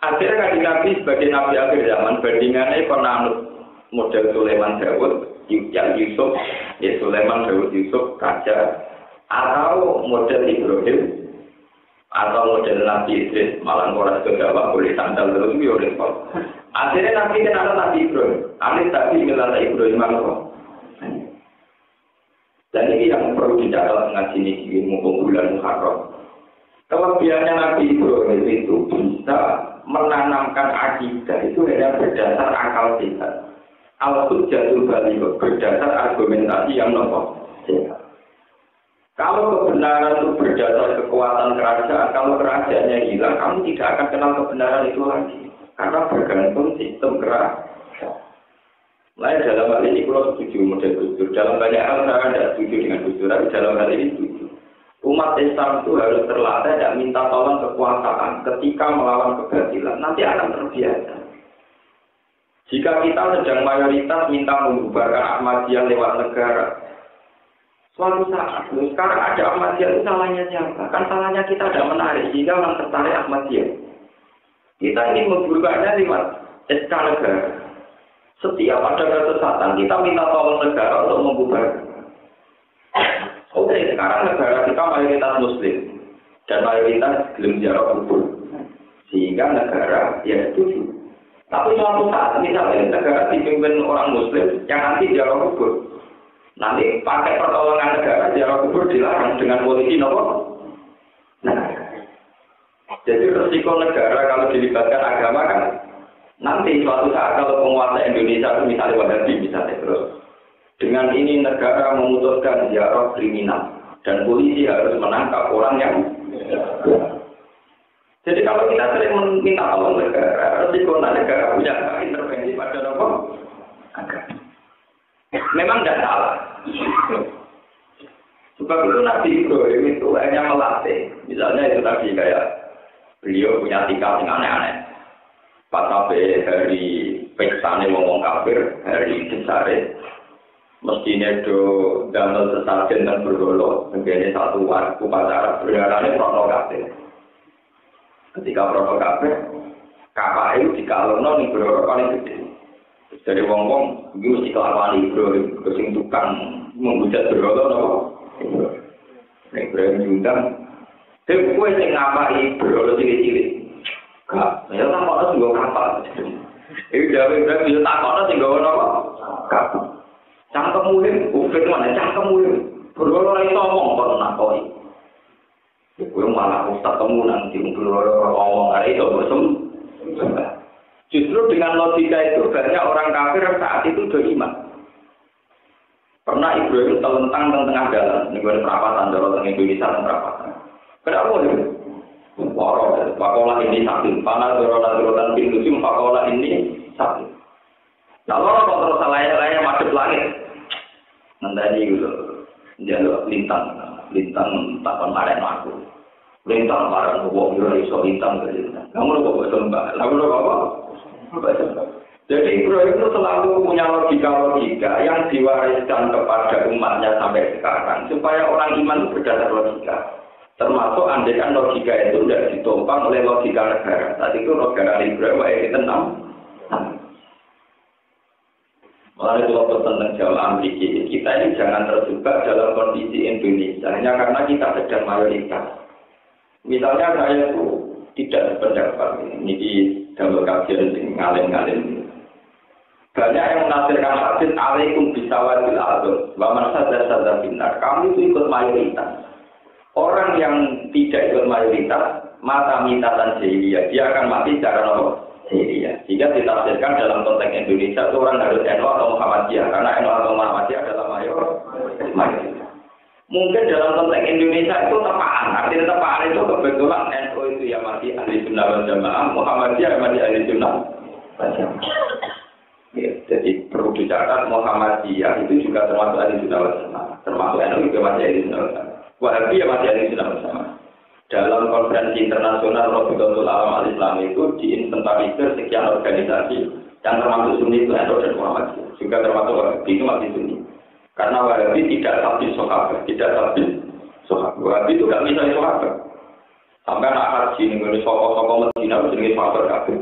Akhirnya Kanjeng Nabi sebagai Nabi akhir zaman bandingannya pernah model Sulaiman Daud yang Yusuf, ya Sulaiman Daud Yusuf raja, atau model Ibrahim, atau model Nabi Idris malah orang kedua boleh sandal terus biolek. Akhirnya Nabi kenal Nabi Ibrahim, alih Nabi kenal Ibrahim malah. Dan ini yang perlu dicatat ngaji ini mumpung bulan Muharram. Kelebihannya Nabi Ibrahim itu bisa menanamkan akidah itu hanya berdasar akal sehat. Al-Hujjatul Baligh berdasar argumentasi yang sehat. Kalau kebenaran itu berdasar kekuatan kerajaan, kalau kerajaannya hilang, kamu tidak akan kenal kebenaran itu lagi. Karena bergantung sistem kerajaan. Lain dalam hal ini kalau setuju model Gus. Dalam banyak hal saya tidak setuju dengan Gus, tapi dalam hal ini setuju. Umat Islam itu harus terlatih dan minta tolong kekuasaan ketika melawan kebatilan. Nanti akan terbiasa. Jika kita sedang mayoritas minta membubarkan Ahmadiyah lewat negara, suatu saat, sekarang ada Ahmadiyah itu salahnya siapa? Kan salahnya kita tidak menarik, sehingga orang tertarik Ahmadiyah. Kita ingin membubarkannya lewat SK negara. Setiap ada kesesatan, kita minta tolong negara untuk membubarkan. Oke, sekarang negara kita mayoritas Muslim dan mayoritas belum ziarah kubur, sehingga negara ya setuju. Tapi suatu saat misalnya negara dipimpin orang Muslim yang nanti ziarah kubur, nanti pakai pertolongan negara ziarah kubur dilarang dengan polisi nopo. Nah, jadi resiko negara kalau dilibatkan agama kan. Nanti suatu saat kalau penguasa Indonesia itu misalnya Wahabi misalnya terus dengan ini negara memutuskan ziarah kriminal dan polisi harus menangkap orang yang jadi kalau kita sering meminta tolong negara, resiko negara punya intervensi pada apa? Memang tidak salah. Sebab itu Nabi Ibrahim itu hanya melatih, misalnya itu tadi kayak beliau punya tikar yang aneh-aneh. Pas sampai hari peksane ngomong kafir, hari besare mestinya do damel sesajen dan bergolo, begini satu waktu upacara berdarahnya provokatif. Ketika provokatif, kakak itu dikalungno nih berapa paling gede. Jadi wong-wong itu mesti kelakuan Ibrahim, kesing tukang menghujat bergolo nopo. Ibrahim diundang, tapi gue sing ngapai bergolo cilik-cilik. Ya tak kok sing go kapal. Iki dhewe bisa tak kok sing go napa? Kapal. Cangkemmu iki ufik mana cangkemmu iki. Bergolo ora iso ngomong kok nakoi. Kuwi malah ketemu nanti ngomong hari itu justru dengan logika itu banyak orang kafir saat itu beriman. Pernah Ibrahim telentang di tengah jalan, ini gue perapatan, jalan Indonesia dan perapatan. Kenapa ini? Pakola ini sakit, panah jalan pintu sim, pakola ini sakit. Nah, kalau terus salahnya macet langit, nanti gitu, jalur lintang tak kemarin aku, lintang kemarin aku iso lintang ke lintang. Kamu lo kok sembah, kamu lo apa? Jadi Ibrahim itu selalu punya logika yang diwariskan kepada umatnya sampai sekarang supaya orang iman itu berdasar logika. Termasuk andaikan logika itu tidak ditumpang oleh logika negara. Tadi itu negara Ibrahim itu tenang. Mulai kalau tentang Jawa Amerika, kita ini jangan terjebak dalam kondisi Indonesia hanya karena kita sedang mayoritas. Misalnya saya itu tidak sependapat ini di dalam kajian ngalim-ngalim. Banyak yang menafsirkan hadis alaikum bisawadil azab wa man sadza binar. Kamu itu ikut mayoritas. Orang yang tidak ikut mayoritas mata mitatan jahiliyah, dia akan mati secara jahiliyah. Jika ditafsirkan dalam konteks Indonesia itu orang harus NU atau Muhammadiyah karena NU atau Muhammadiyah adalah mayoritas. Mungkin dalam konteks Indonesia itu tepaan. Artinya tepaan itu kebetulan NU itu yang masih ahli sunnah wal jamaah, Muhammadiyah yang masih ahli sunnah wal jamaah. Ya, jadi perlu dicatat Muhammadiyah itu juga termasuk ahli sunnah wal jamaah, termasuk NU juga masih ahli sunnah wal jamaah. Wahabiyah masih ahli sunnah wal jamaah. Dalam konferensi internasional Rabitatul Alam Al-Islam itu diinventarisir sekian organisasi yang termasuk Sunni itu NU dan Muhammadiyah, juga termasuk Wahabi itu masih Sunni. Karena Wahabi tidak tabdil sahabat, Wahabi itu tidak misalnya sahabat. Sampai nak haji nih, sokong Medina menjadi sahabat kafir.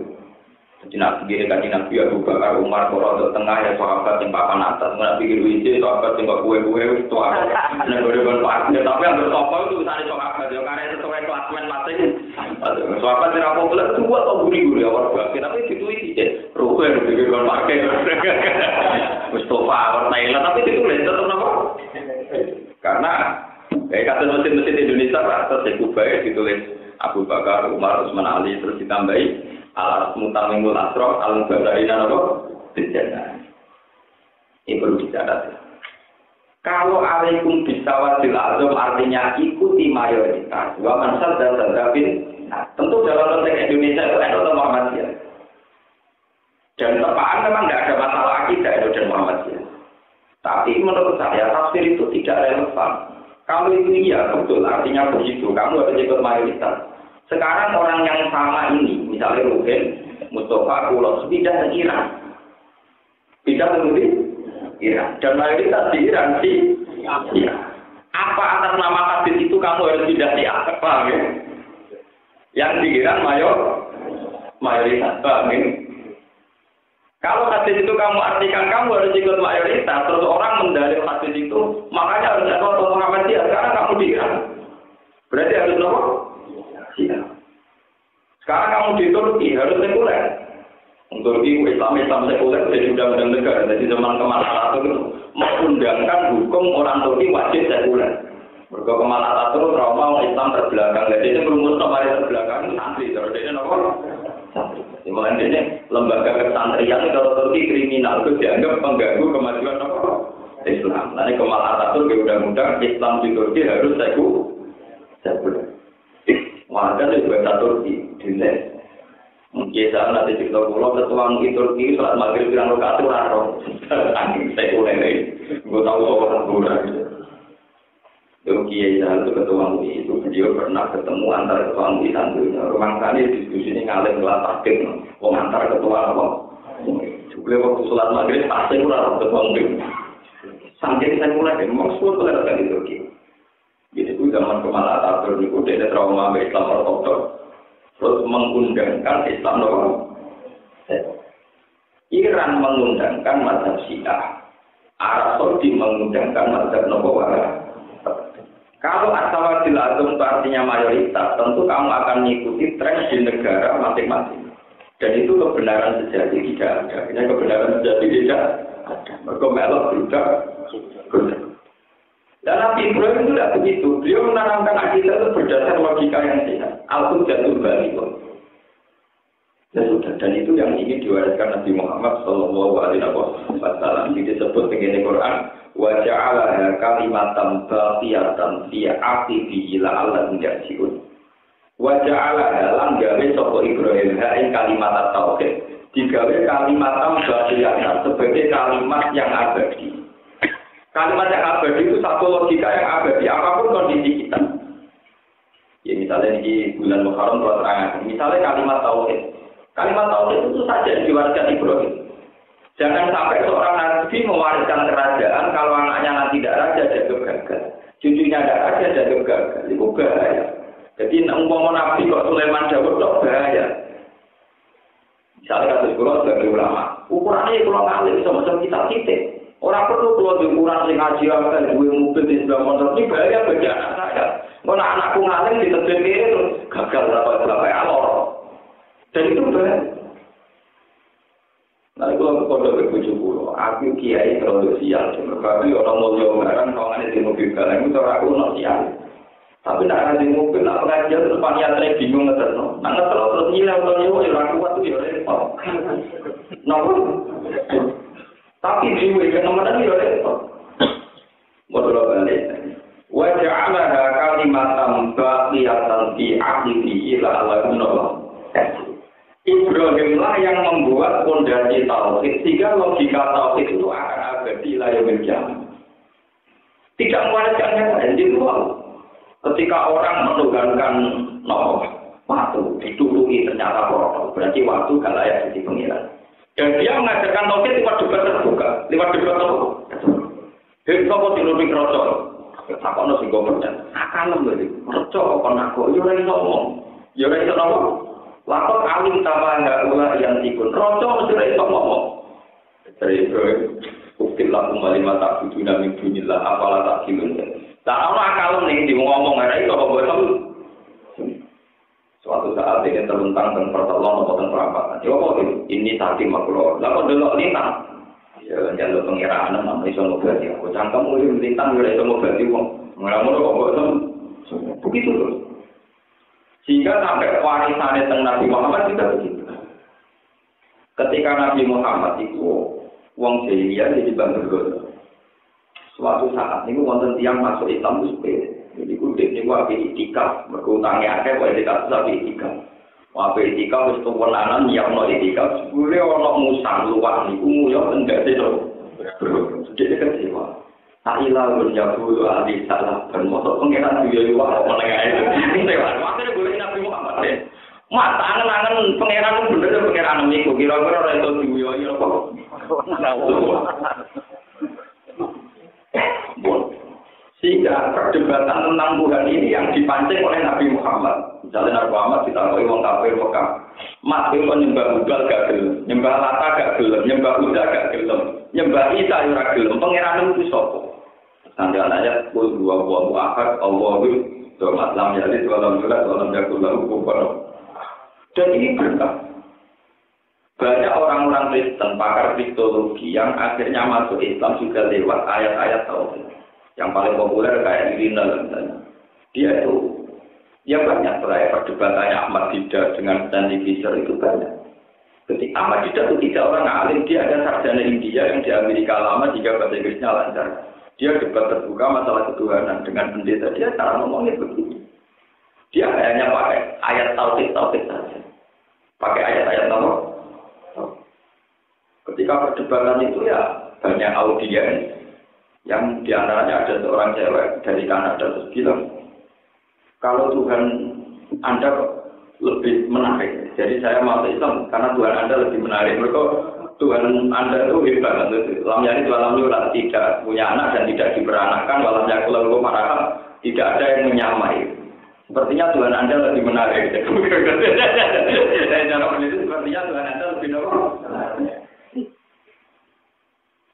Jadi nak pikir kaji Nabi Abu Bakar Umar Qur'an tengah ya sahabat yang papan atas, nak pikir wisi sahabat yang kue itu apa? Negara parkir tapi yang bersokong itu misalnya sahabat, ya karena sesuai klasmen masing. Sahabat yang populer itu buat guri-guri awal bakir, tapi itu isi rukun yang pikir parkir. Mustafa awal Thailand tapi itu tetap apa? Karena kata mesin Indonesia terus Kubai ditulis Abu Bakar Umar Utsman Ali terus ditambahi alas mutamimul asrof al-mubadarina apa? Dijana. Ini perlu dicatat. Kalau alaikum bisawadil azam artinya ikuti mayoritas. Wa mansal dan sadabin. Nah, tentu dalam konteks Indonesia itu NU atau Muhammadiyah. Dan tepaan memang tidak ada masalah akidah NU dan Muhammadiyah. Tapi menurut saya tafsir itu tidak relevan. Kalau itu iya betul, artinya begitu. Kamu harus ikut mayoritas. Sekarang orang yang sama ini, misalnya Ruhin, Mustafa, Kulos, pindah ke Iran. Pindah ke Iran. Dan mayoritas di Iran sih. Ya. Apa atas nama hadis itu kamu harus pindah di Irak? Paham ya? Yang di Iran mayoritas. Paham ya? Kalau hadis itu kamu artikan kamu harus ikut mayoritas, terus orang mendalil hadis itu, makanya harus ada Muhammadiyah. Sekarang kamu di Iran. Berarti harus apa? Ya. Sekarang kamu di Turki harus sekuler. Turki Islam sekuler jadi undang-undang negara. Jadi zaman Kemal Atatürk itu mengundangkan hukum orang Turki wajib sekuler. Mereka Kemal Atatürk trauma Islam terbelakang. Jadi ini berumus nomor terbelakang santri. Terus ini apa? Santri. Dimana ini lembaga kesantrian kalau Turki kriminal itu dianggap pengganggu kemajuan apa? Islam. Nanti Kemal Atatürk undang-undang Islam di Turki harus sekuler. Warga itu bahasa Turki, dinilai. Mungkin saat nanti cerita pulau ketua Turki sholat maghrib bilang rakaat raro, angin saya mulai, gue tahu soal orang Turki ya itu ketua itu beliau pernah ketemu antara ketua santunya, rumah kali diskusi ini ngalir ngelat takdir, antara ketua apa? Beliau waktu sholat maghrib pasti raro ketua sampai saya mulai, maksud itu ada di Turki. Jadi itu zaman Kemal Atatürk itu dia trauma Islam ortodoks, terus mengundangkan Islam normal. Iran mengundangkan mazhab Syiah, Arab Saudi mengundangkan mazhab Nabawi. Kalau asawadil azam itu artinya mayoritas, tentu kamu akan mengikuti tren di negara masing-masing. Dan itu kebenaran sejati tidak ada. Ini kebenaran sejati tidak ada. Mereka melok berubah. Dan Nabi Ibrahim itu tidak begitu. Beliau menanamkan akidah itu berdasar logika yang sehat. Al-Qudatul Balighah. Ya sudah, dan itu yang ingin diwariskan Nabi Muhammad Sallallahu Alaihi Wasallam. Ini disebut dengan Quran. Wa ja'alaha kalimatan baqiyatan fi aqibihi la'allahum yarji'un. Wa ja'alaha lan gawe sapa Ibrahim ing kalimat tauhid. Digawe kalimat baqiyatan sebagai kalimat yang abadi. Kalimat yang abadi itu satu logika yang abadi apapun kondisi kita. Ya misalnya di bulan Muharram kalau terang, misalnya kalimat tauhid. Kalimat tauhid itu saja diwariskan Ibrahim. Jangan sampai seorang nabi mewariskan kerajaan kalau anaknya nanti tidak raja jaga gagal, cucunya tidak raja jaga gagal, itu bahaya. Jadi umpama nabi kok Sulaiman Daud kok bahaya. Misalnya kasus kulo sebagai ulama, ukurannya kalau ngalir sama-sama kita titik. Orang perlu keluar di ukuran sing ngaji akan duwe mobil di sebelah motor ini bahaya bagi anak saya. Kalau anakku ngalir di tebing itu gagal berapa alor. Dan itu benar. Nah, kalau kode berbujuk pulau, aku kiai terlalu sial. Tapi orang mau jauh barang, kawangannya di mobil galang itu orang aku non sial. Tapi nak ada di mobil, nak pengajian terus panitia bingung ngeterno. Nak ngeterno terus nyilau atau nyewa, orang kuat itu ya repot. Nomor. Tapi jiwa yang nomornya ya repot. Modal balik. Waja'alaha kalimatan baqiyatan fi akhirihi la'allahum Ibrahimlah yang membuat fondasi tauhid sehingga logika tauhid itu akan abadi layar berjalan. Tidak mewariskan yang lain di luar. Ketika orang menugankan waktu dituruti ternyata kotor, berarti waktu gak layak jadi pengiran. Dan dia mengajarkan tauhid lewat debat terbuka, lewat debat terbuka. Hei, sopo tinuruti kerocok. Apa no sing gomernya? Akalem lho. Kerocok kok nak kok yo ora iso ngomong. Yo ora iso ngomong. Lakon alim sama ulah yang ikut roco mesti iso ngomong. Dari ukil lakum malima tak buduna min dunillah apalah tak kilun. Tak ana akal ning di ngomong ora iso kok boten. Suatu saat dia terlentang dan pertolongan atau perampatan. Ya kok ini tadi makro. Lah kok delok lintang. Ya jalur pengiraan nang iso ngobati. Kok cangkem lintang ora iso ngobati wong. Ngono kok boten. Begitu terus. Sehingga sampai warisannya tentang Nabi Muhammad juga begitu. Ketika Nabi Muhammad itu wong jahiliyah di Bantul. Suatu saat ini wonten tiang masuk Islam itu jadi kudet ini wae itikaf berutangnya akeh wae itikaf itikaf. Wae itikaf wis kewenanan nyapno itikaf. Boleh ana musang luwak niku yo enggak sedo. Jadi kecewa. Ailah berjabul alih salah dan motor pengiran juga luar menengah itu. Tewan, makanya boleh Nabi Muhammad deh. Mata angen-angen pengiran bener pengiran niku kira-kira ora iso diuyoyi apa. Sehingga perdebatan tentang Tuhan ini yang dipancing oleh Nabi Muhammad. Misalnya Nabi Muhammad ditakoi wong kafir Mekah. Mat kowe nyembah Budal gak gelem, nyembah Lata gak gelem, nyembah Buddha gak gelem, nyembah Isa ora gelem. Pangeran itu sapa? Nanti ayat kul dua ahad Allahu samad lam yalid wa lam yulad wa lam yakul lahu kufuwan. Dan ini berkah. Banyak orang-orang Kristen, pakar kristologi yang akhirnya masuk Islam juga lewat ayat-ayat tauhid. Yang paling populer kayak Irina misalnya. Dia itu ya banyak perdebatannya Ahmad Didat dengan Stanley Fisher itu banyak. Ketika Ahmad Didat itu tidak orang alim, dia ada sarjana India yang di Amerika lama jika bahasa Inggrisnya lancar. Dia debat terbuka masalah ketuhanan dengan pendeta. Dia cara ngomongnya begini. Dia hanya pakai ayat tauhid saja. Pakai ayat-ayat tauhid. Ketika perdebatan itu ya banyak audiens yang diantaranya ada seorang cewek dari Kanada terus bilang, kalau Tuhan Anda lebih menarik. Jadi saya masuk Islam karena Tuhan Anda lebih menarik. Mereka Tuhan Anda itu hebat. Lam yalid wa lam yulad, tidak punya anak dan tidak diperanakkan. Walam yakul lahu kufuwan, tidak ada yang menyamai. Sepertinya Tuhan Anda lebih menarik. Cara menurut sepertinya Tuhan Anda lebih menarik.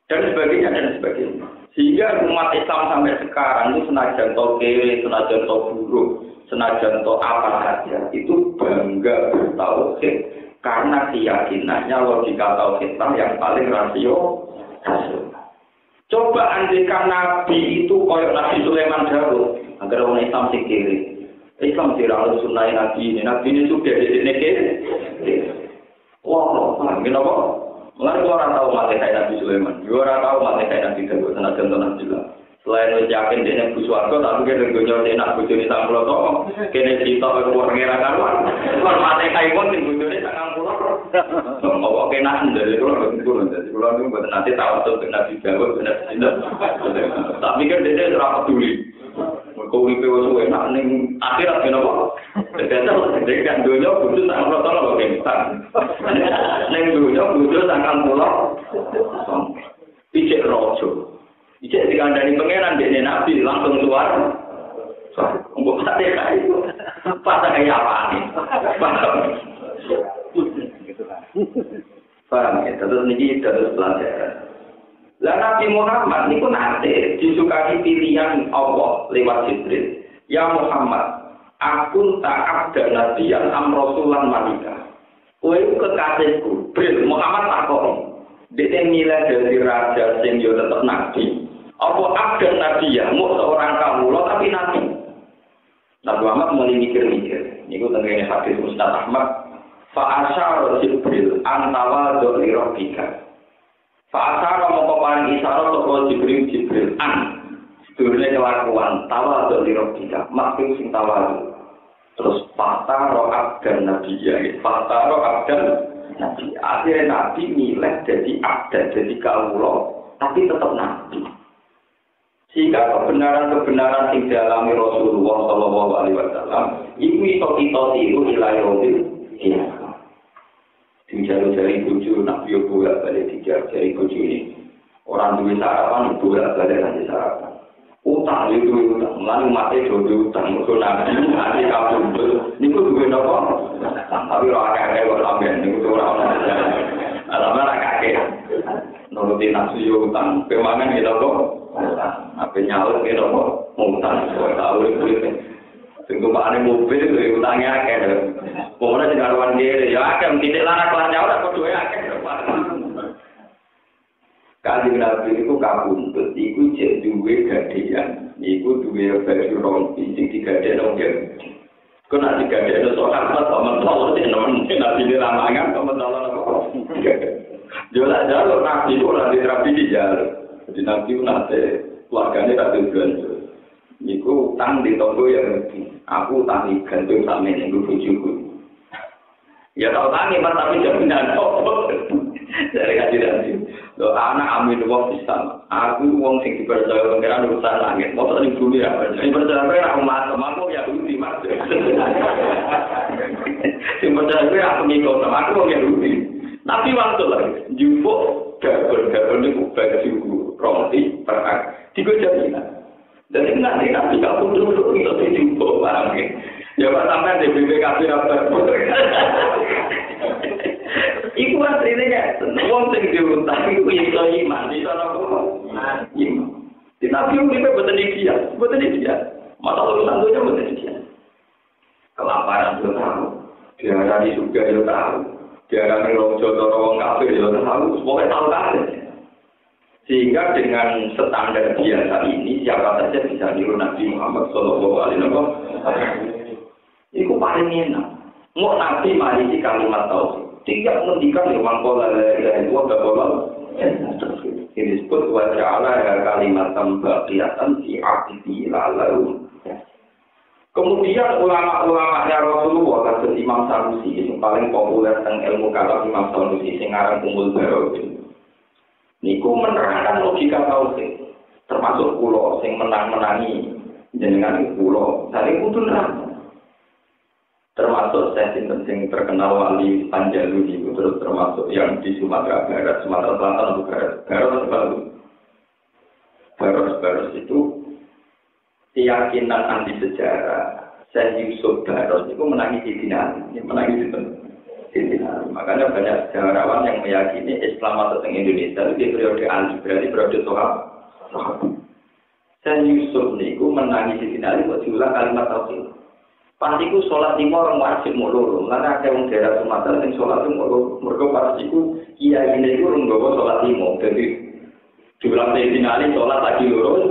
Dan sebagainya. Sehingga umat Islam sampai sekarang itu senajan to kiri, senajan to buruk, senajan to apa saja, itu bangga bertauhid karena keyakinannya logika tauhid yang paling rasional. Coba andekan Nabi itu koyok Nabi Sulaiman Daud, agar orang Islam sing kiri. Islam tidak sunnah Nabi ini sudah di sini. Wah, kenapa? Mulai orang tahu mati kayak Nabi Sulaiman, orang tahu mati kayak Nabi Daud, senajan tanah jelas. Selain itu yakin dia nabi suarga, tapi dia dengonya dia nak bujuni sanggul toh, kene cita keluar pengira karuan. Kalau mati kayak pun sing bujuni sangang pulau. Mau kena dari pulau itu buat nanti tahu tuh Nabi Daud, Nabi Daud. Tapi kan dia tidak peduli. Kau itu enak ning akhirat kenapa? Jadi kan dunia butuh sanggul toh loh kemisal. Ning dunia butuh sangang pulau. Ijek rojo. Ijek dikandani pangeran dene Nabi langsung keluar. Mbok sate kae itu. Pas kaya apane? Paham ya, terus niki terus pelajaran. Lah Nabi Muhammad niku nate disukai pilihan Allah lewat Jibril. Ya Muhammad, aku tak ada nabiyan am rasulan malika. Kowe kekasihku, Jibril Muhammad takon. Dene nilai dari raja sing yo tetep nabi. Apa ada nabi ya, mau seorang kamulo tapi nabi. Nabi Muhammad mulai mikir-mikir. Niku tengene hadis Ustaz Ahmad. Fa asyara Jibril antawa dzoli rabbika. Fa asyara mongko paring isyarat saka Jibril an. Sedurunge kelakuan tawa dzoli rabbika, maksud sing tawa. Terus fataro abdan nabi ya, fataro abdan nabi. Akhirnya nabi milih jadi abdan, jadi kamulo tapi tetap nabi. Jika kebenaran-kebenaran yang dialami Rasulullah Shallallahu Alaihi Wasallam, itu kita tiru ilayobil, dijari-jari buju, nabi bolak balik dijari buju ini. Orang duit sarapan bolak balik nanti sarapan. Utang itu utang, lalu mati jodoh utang, musuh nabi kabur. Ini pun duit apa? Tapi orang kakek berlambian, ini pun orang alamat kakek. Nuruti nafsu yo utang, kemangan kita kok. Apa nyaur kita kok utang, tahu itu. Tunggu pakane mobil itu utangnya akeh. Pokoknya sing karuan dhewe ya akeh titik larak lan nyaur kok duwe akeh. Kanjeng Nabi iku kabundut, iku jek duwe gadean, iku duwe baju rompi sing digadekno ya. Kok nek digadekno sahabat kok mentol sing Nabi ramangan kok mentol apa. Jola jalur Nabi itu orang diterapi di jalur. Jadi Nabi itu nanti keluarganya tak tujuan. Niku utang di toko yang aku tangi gantung sama ini gue bujuku. Ya tahu tangi tapi jaminan toko. Dari kaji nanti. Lo anak amin wong Islam. Aku wong sing dipercaya pengiran urusan langit. Mau tak bumi ya? Ini percaya aku aku ya uti mas. Sing percaya aku ngikut sama aku yang uti. Tapi waktu lagi, jumbo gabon itu baju roti perak tiga jaminan. Dan ini nanti kamu dulu untuk jumbo barangnya. Ya pak sampai di BPKB apa? Iku aslinya uang sing diutang itu iso iman, iso apa? Iman. Di Nabi ini betul dia. Masalah urusan dunia betul dia. Kelaparan itu tahu, diarani juga itu tahu. Diarani rojo atau wong kafir ya tahu, semuanya tahu kan. Sehingga dengan standar biasa ini siapa saja bisa niru Nabi Muhammad Shallallahu Alaihi Wasallam. Itu paling enak. Mau Nabi marisi kalimat tauhid. Tidak mendikan yang mangkola dari dua bapak. Ini disebut waja'ala kalimat tambaqiyatan fi aqdi lalu. Kemudian ulama-ulamanya Rasulullah kasus Imam Sanusi yang paling populer tentang ilmu kalam Imam Sanusi yang ngarang Ummul Barokah. Niku menerangkan logika tauhid, termasuk pulau yang menang-menangi jenengan pulau. Tadi kudu nerang. Termasuk saya sing terkenal wali Panjalu itu terus termasuk yang di Sumatera Barat, Sumatera Selatan atau Barat itu keyakinan anti sejarah. Syekh Yusuf Baros itu menangis di Dinari, Makanya banyak sejarawan yang meyakini Islam masuk ke Indonesia itu di periode Ali, berarti periode Sahabat. Syekh Yusuf itu menangis di Dinari buat diulang kalimat tauhid. Pastiku sholat lima orang wajib mulur, karena ada orang daerah Sumatera yang sholat itu mulur. Mereka pastiku kiai ini itu orang bawa sholat lima, jadi Diulang Sayyidina Ali sholat lagi loro,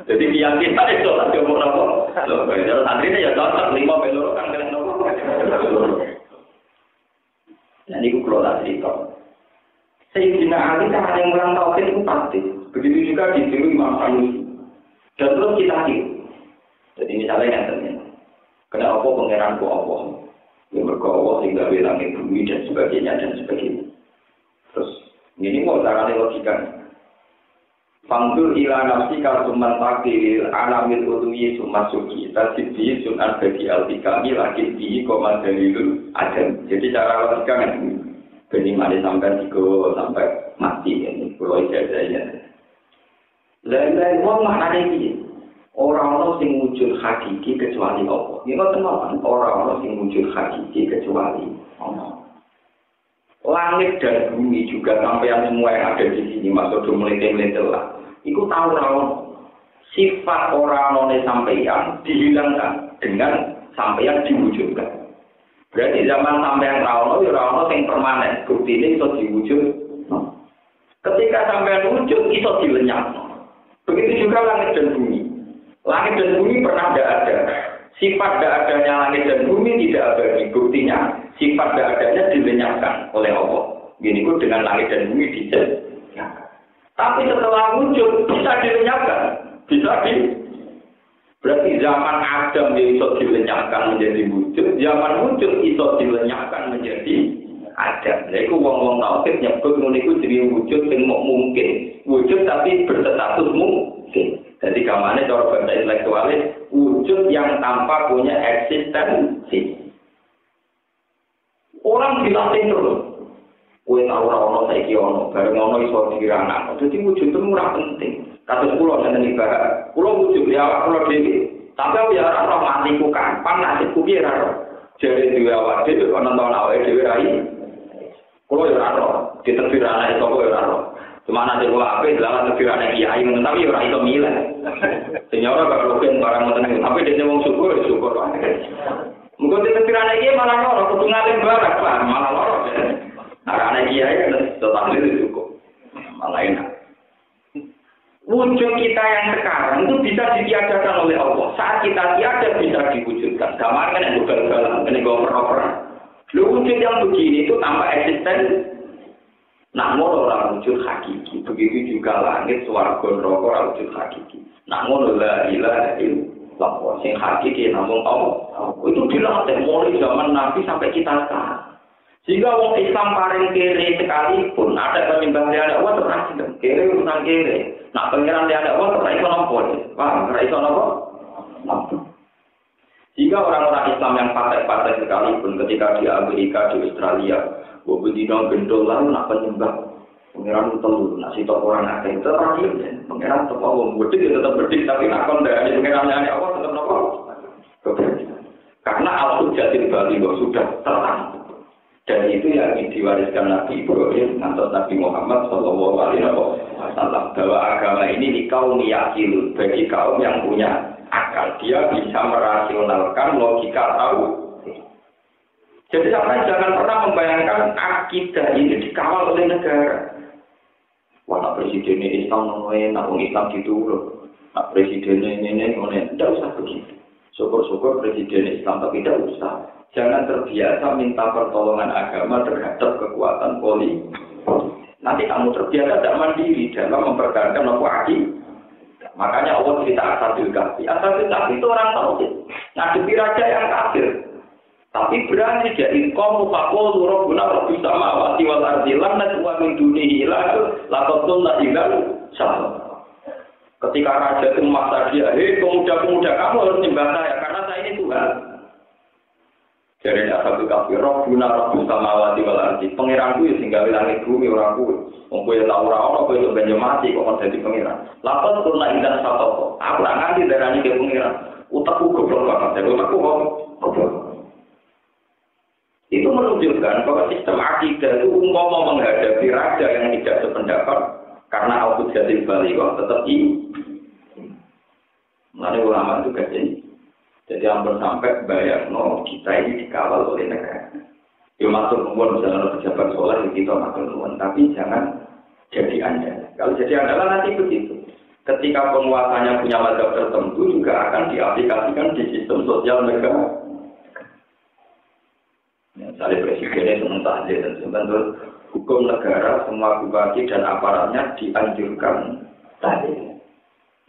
jadi keyakinan sholat dia mau nopo. Kalau santri ini ya cocok 5 beloro kan kalian nopo. Nah ini kelola cerita. Sayyidina Ali kan yang ulang tauhid itu pasti. Begitu juga ditiru Imam Sanusi. Dan terus kita hidup. Jadi misalnya yang terjadi. Kena apa pengeranku Allah. Yang berkawal hingga langit bumi dan sebagainya. Terus ini mau caranya logika. Fangdur ila nafsi kalsuman takdiril alamil utuyi sumasuki tasibbi sunan bagi al-tikami lakin bihi komadalilul adam. Jadi cara logika kan ini mari sampai sampai mati ini pulau ijazahnya. Lain-lain wong maknane iki. Ora ana sing wujud hakiki kecuali Allah. Yen ngoten mawon, ora ana sing wujud hakiki kecuali Allah. Langit dan bumi juga sampai yang semua yang ada di sini masuk do mlete-mlete lah. Iku tahu rawon sifat orang-orang sampeyan dihilangkan dengan sampeyan diwujudkan. Berarti zaman sampeyan rawon ya rawon yang permanen. Bukti ini itu diwujud. Ketika sampeyan wujud itu dilenyap. Begitu juga langit dan bumi. Langit dan bumi pernah tidak ada. Sifat tidak adanya langit dan bumi tidak abadi. Buktinya sifat tidak adanya dilenyapkan oleh Allah. Gini pun dengan langit dan bumi dilenyapkan. Tapi setelah wujud bisa dilenyapkan. Berarti zaman Adam itu dilenyapkan menjadi wujud. Zaman wujud itu dilenyapkan menjadi Adam. Jadi wong-wong tauhid nyebut niku jadi wujud yang mungkin. Wujud tapi berstatus mungkin. Jadi gamane cara bahasa intelektualis wujud yang tanpa punya eksistensi. Orang dilatih terus. Kowe tau ora ono saiki ono, bareng ono iso dikiranak. Dadi wujud itu ora penting. Kados kula ngene ibarat. Kula wujud ya awak kula dhewe. Tapi ya ora roh matiku kapan nasibku piye ora roh. Jare dhewe awak dhewe kok nonton awake dhewe rai. Kula ya ora roh. Ditetir anak iso kok ora roh. Cuma nanti kula ape dalan tetir anak kiai tapi ora iso milih. Sing ora kok rugen barang ngoten tapi dene wong syukur syukur wae. Mungkin ditetir anak kiai malah ora kudu ngalim barak malah ora. Anak kiai tetap itu cukup, malah enak. Wujud kita yang sekarang itu bisa ditiadakan oleh Allah. Saat kita tiada bisa diwujudkan. Gambar kan yang gagal-gagal, ini goper-goperan. Wujud yang begini itu tanpa eksisten. Namun orang wujud hakiki. Begitu juga langit, swarga, neraka orang wujud hakiki. Namun la ilaha illallah. Sing hakiki namun Allah. Itu dilatih mulai zaman Nabi sampai kita sekarang. Jika orang Islam paling kere sekalipun ada penyembah tiada Allah terus kere urusan kere. Nak pengiran tiada Allah terus iso nopo. Paham? Terus iso nopo? Jika orang-orang Islam yang patek-patek sekalipun ketika di Amerika, di Australia, bobodino gendol lalu nak penyembah pengiran telur, nak sitok orang akeh itu terakhir. Pengiran tetap Allah bedik tetap bedik tapi nak kondasi pengiran tiada Allah tetap nopo. Karena al-hujjatil baligh sudah terang. Dan itu yang diwariskan Nabi Ibrahim atau Nabi Muhammad Shallallahu Alaihi Wasallam bahwa agama ini di kaum yakil bagi kaum yang punya akal dia bisa merasionalkan logika tahu. Jadi sampai jangan pernah membayangkan akidah ini dikawal oleh negara. Wah, presidennya Islam namanya, nak Islam gitu loh. Nak presidennya ini tidak usah begitu. Syukur-syukur presiden Islam tapi tidak usah. Jangan terbiasa minta pertolongan agama terhadap kekuatan politik. Nanti kamu terbiasa tidak mandiri dalam mempertahankan nafsu. Makanya Allah cerita Asadul Kahfi. Asadul Kahfi itu orang tauhid. Ngadepi raja yang kafir. Tapi berani jadi kaum fakul rabbuna rabbus samawati wal ardi lan nad'u min dunihi laqatul la ilaha illallah. Ketika raja itu memaksa dia, hei pemuda-pemuda kamu harus nyembah saya karena saya ini Tuhan. Jadi Asadul Kahfi rabbuna rabbus samawati wal ardi. Pangeranku sing gawe langit bumi ora kuwi. Wong kowe tau ora ana kowe kok ben mati kok dadi pangeran. Laqatul la ilaha illallah. Aku ora nganti darani ke pangeran. Utakku goblok banget. Utakku goblok. Itu menunjukkan bahwa sistem akidah itu umpama menghadapi raja yang tidak sependapat karena al-hujjatil baligh tetap Mulai ulama itu jadi hampir sampai bayangno kita ini dikawal oleh negara. Ya masuk nuwun misalnya pejabat soleh kita masuk nuwun, tapi jangan jadi anda. Kalau jadi andalan nanti begitu. Ketika penguasanya punya mazhab tertentu juga akan diaplikasikan di sistem sosial negara. Misalnya presidennya senang tahlil dan sebenarnya hukum negara semua bupati dan aparatnya dianjurkan tahlil.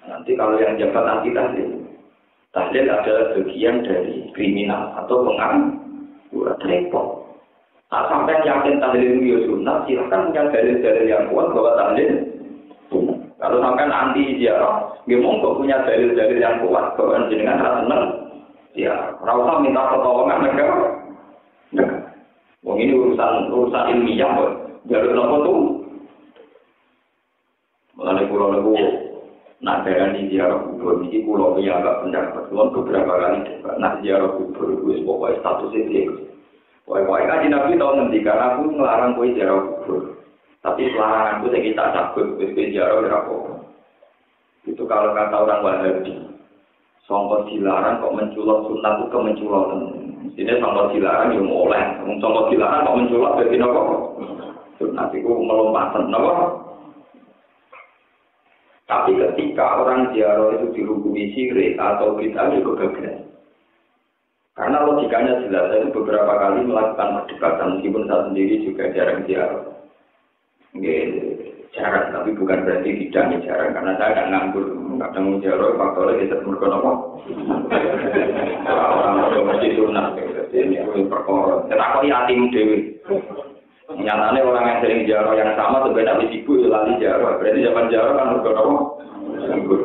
Nanti kalau yang jabat anti tahlil, tahlil adalah bagian dari kriminal atau pengangguran repot. Nah, sampai yakin tahlil itu ya sunnah, silahkan punya dalil-dalil yang kuat bahwa tahlil sunnah. Kalau sampai anti ziarah, dia monggo punya dalil-dalil yang kuat bahwa jenengan rasa senang. Ya, rasa minta pertolongan negara. Wong ini urusan ilmiah kok. Jalur nopo tuh. Mulane kula niku nak darani ziarah kubur iki kula ya agak pendapat. Kula beberapa kali nak ziarah kubur wis pokoke status iki. Pokoke kanjeng Nabi tau ngendikan aku nglarang kowe ziarah kubur. Tapi laranganku sing tak cabut wis ziarah ora apa. Itu kalau kata orang Wahabi. Songkot dilarang kok menculot sunat itu kemenculotan. Ini songkot dilarang yang oleh. Songkot dilarang kok menculot berarti apa? Sunat itu melompatan apa? Tapi ketika orang ziarah itu dihukumi syirik atau bid'ah juga gagal. Karena logikanya jelas, saya beberapa kali melakukan perdebatan meskipun saya sendiri juga jarang ziarah. Jarang, tapi bukan berarti tidak jarang karena saya tidak nganggur. Kadang ziarah faktornya kita berkon apa? Orang-orang mesti sunat, ini perkara. Kita kok yatim dewi. Nyatanya orang yang sering ziarah yang sama sebenarnya habis ibu lali ziarah. Berarti zaman ziarah kan berkon apa? Nganggur.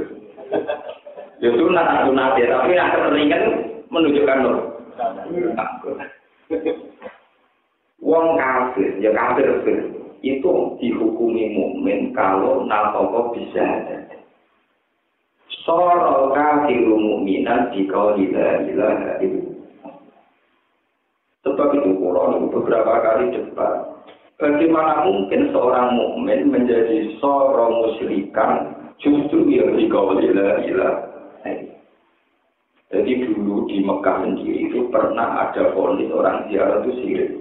Ya sunat ya, tapi yang keseringan menunjukkan loh. Wong kafir, ya kafir itu dihukumi mukmin kalau nafkah bisa ada. Soro kafiru mukminan dikauli la ilaha illallah. Sebab itu Quran beberapa kali debat. Bagaimana mungkin seorang mukmin menjadi soro musyrikan justru yang dikauli la ilaha illallah. Jadi dulu di Mekah sendiri itu pernah ada vonis orang ziarah itu syirik.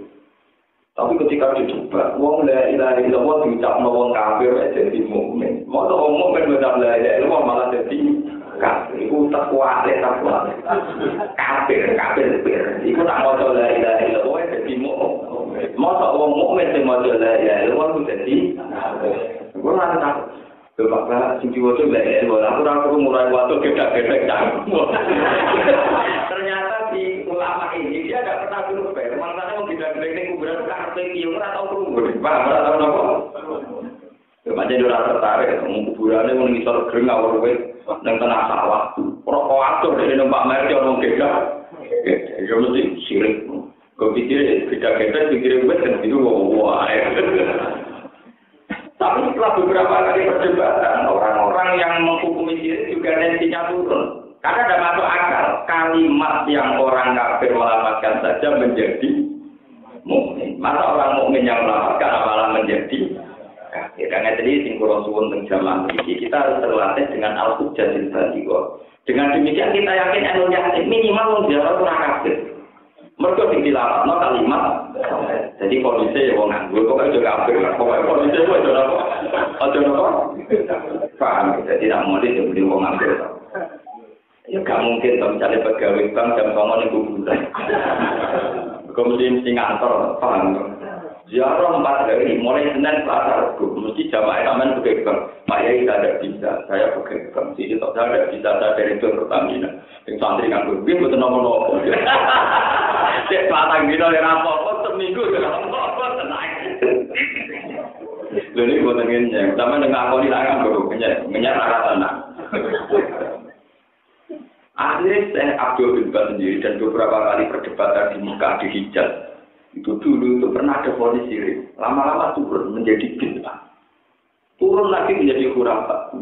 Tapi ketika dicoba, wong la ilaha illallah diucapno wong kafir jadi mukmin. Masa wong mukmin ucap la ilaha illallah malah jadi kafir. Iku takwa. Kafir. Iku tak maca la ilaha illallah jadi mukmin. Masa wong mukmin sing maca la ilaha illallah jadi kafir. Iku ora tak. Bapak sing diwaca la ilaha illallah ora perlu mulai waktu gedhe-gedhe canggung. Ternyata di ulama ini dia tidak pernah berubah. Maksudnya mau gedhe-gedhe kuburan karpe kiyo ora tau berubah. Paham ora tau napa? Macam ora tertarik kuburane wong ngisor greng awal kowe nang tengah sawah. Ora kok atur dene numpak merek ono gedhe. Ya mesti sirik. Kok pikir gedhe-gedhe pikir wis kan itu wah. Tapi setelah beberapa kali perdebatan, orang-orang yang menghukumi diri juga tensinya turun. Karena ada masuk akal, kalimat yang orang kafir melamatkan saja menjadi mukmin. Masa orang mukmin yang melamatkan malah menjadi kafir. Karena tadi singkuran suwun teng zaman ini kita harus terlatih dengan al-hujjatil baligha. Dengan demikian kita yakin anu yakin minimal wong ziarah ora kafir. Mereka dilapatno kalimat. Jadi kondisi wong nganggur kok aja kafir lah. Pokoke kondisi kok aja apa? Aja apa? Paham, jadi tidak mau dibeli wong nganggur. Ya gak mungkin kalau misalnya pegawai bank jam 09.00 ning kuburan. Kemudian mesti ngantor, paham. Ziarah 4 hari, mulai Senin Selasa Rabu, mesti jamaah taman pegawai bank. Pak Yai tidak bisa, saya pegawai bank. Jadi saya tidak bisa, saya direktur Pertamina. Yang santri nganggur, dia betul nopo-nopo. Cek patang dino yang rapor, seminggu dengan rapor, tenang. Lalu ini buatan ngenyek, sama dengan aku tidak nganggur, ngenyek arah tenang. Akhirnya saya Abdul bin Bas sendiri dan beberapa kali perdebatan di Mekah, di Hijaz. Itu dulu itu pernah ada vonis syirik. Lama-lama turun menjadi bid'ah. Turun lagi menjadi khurafat.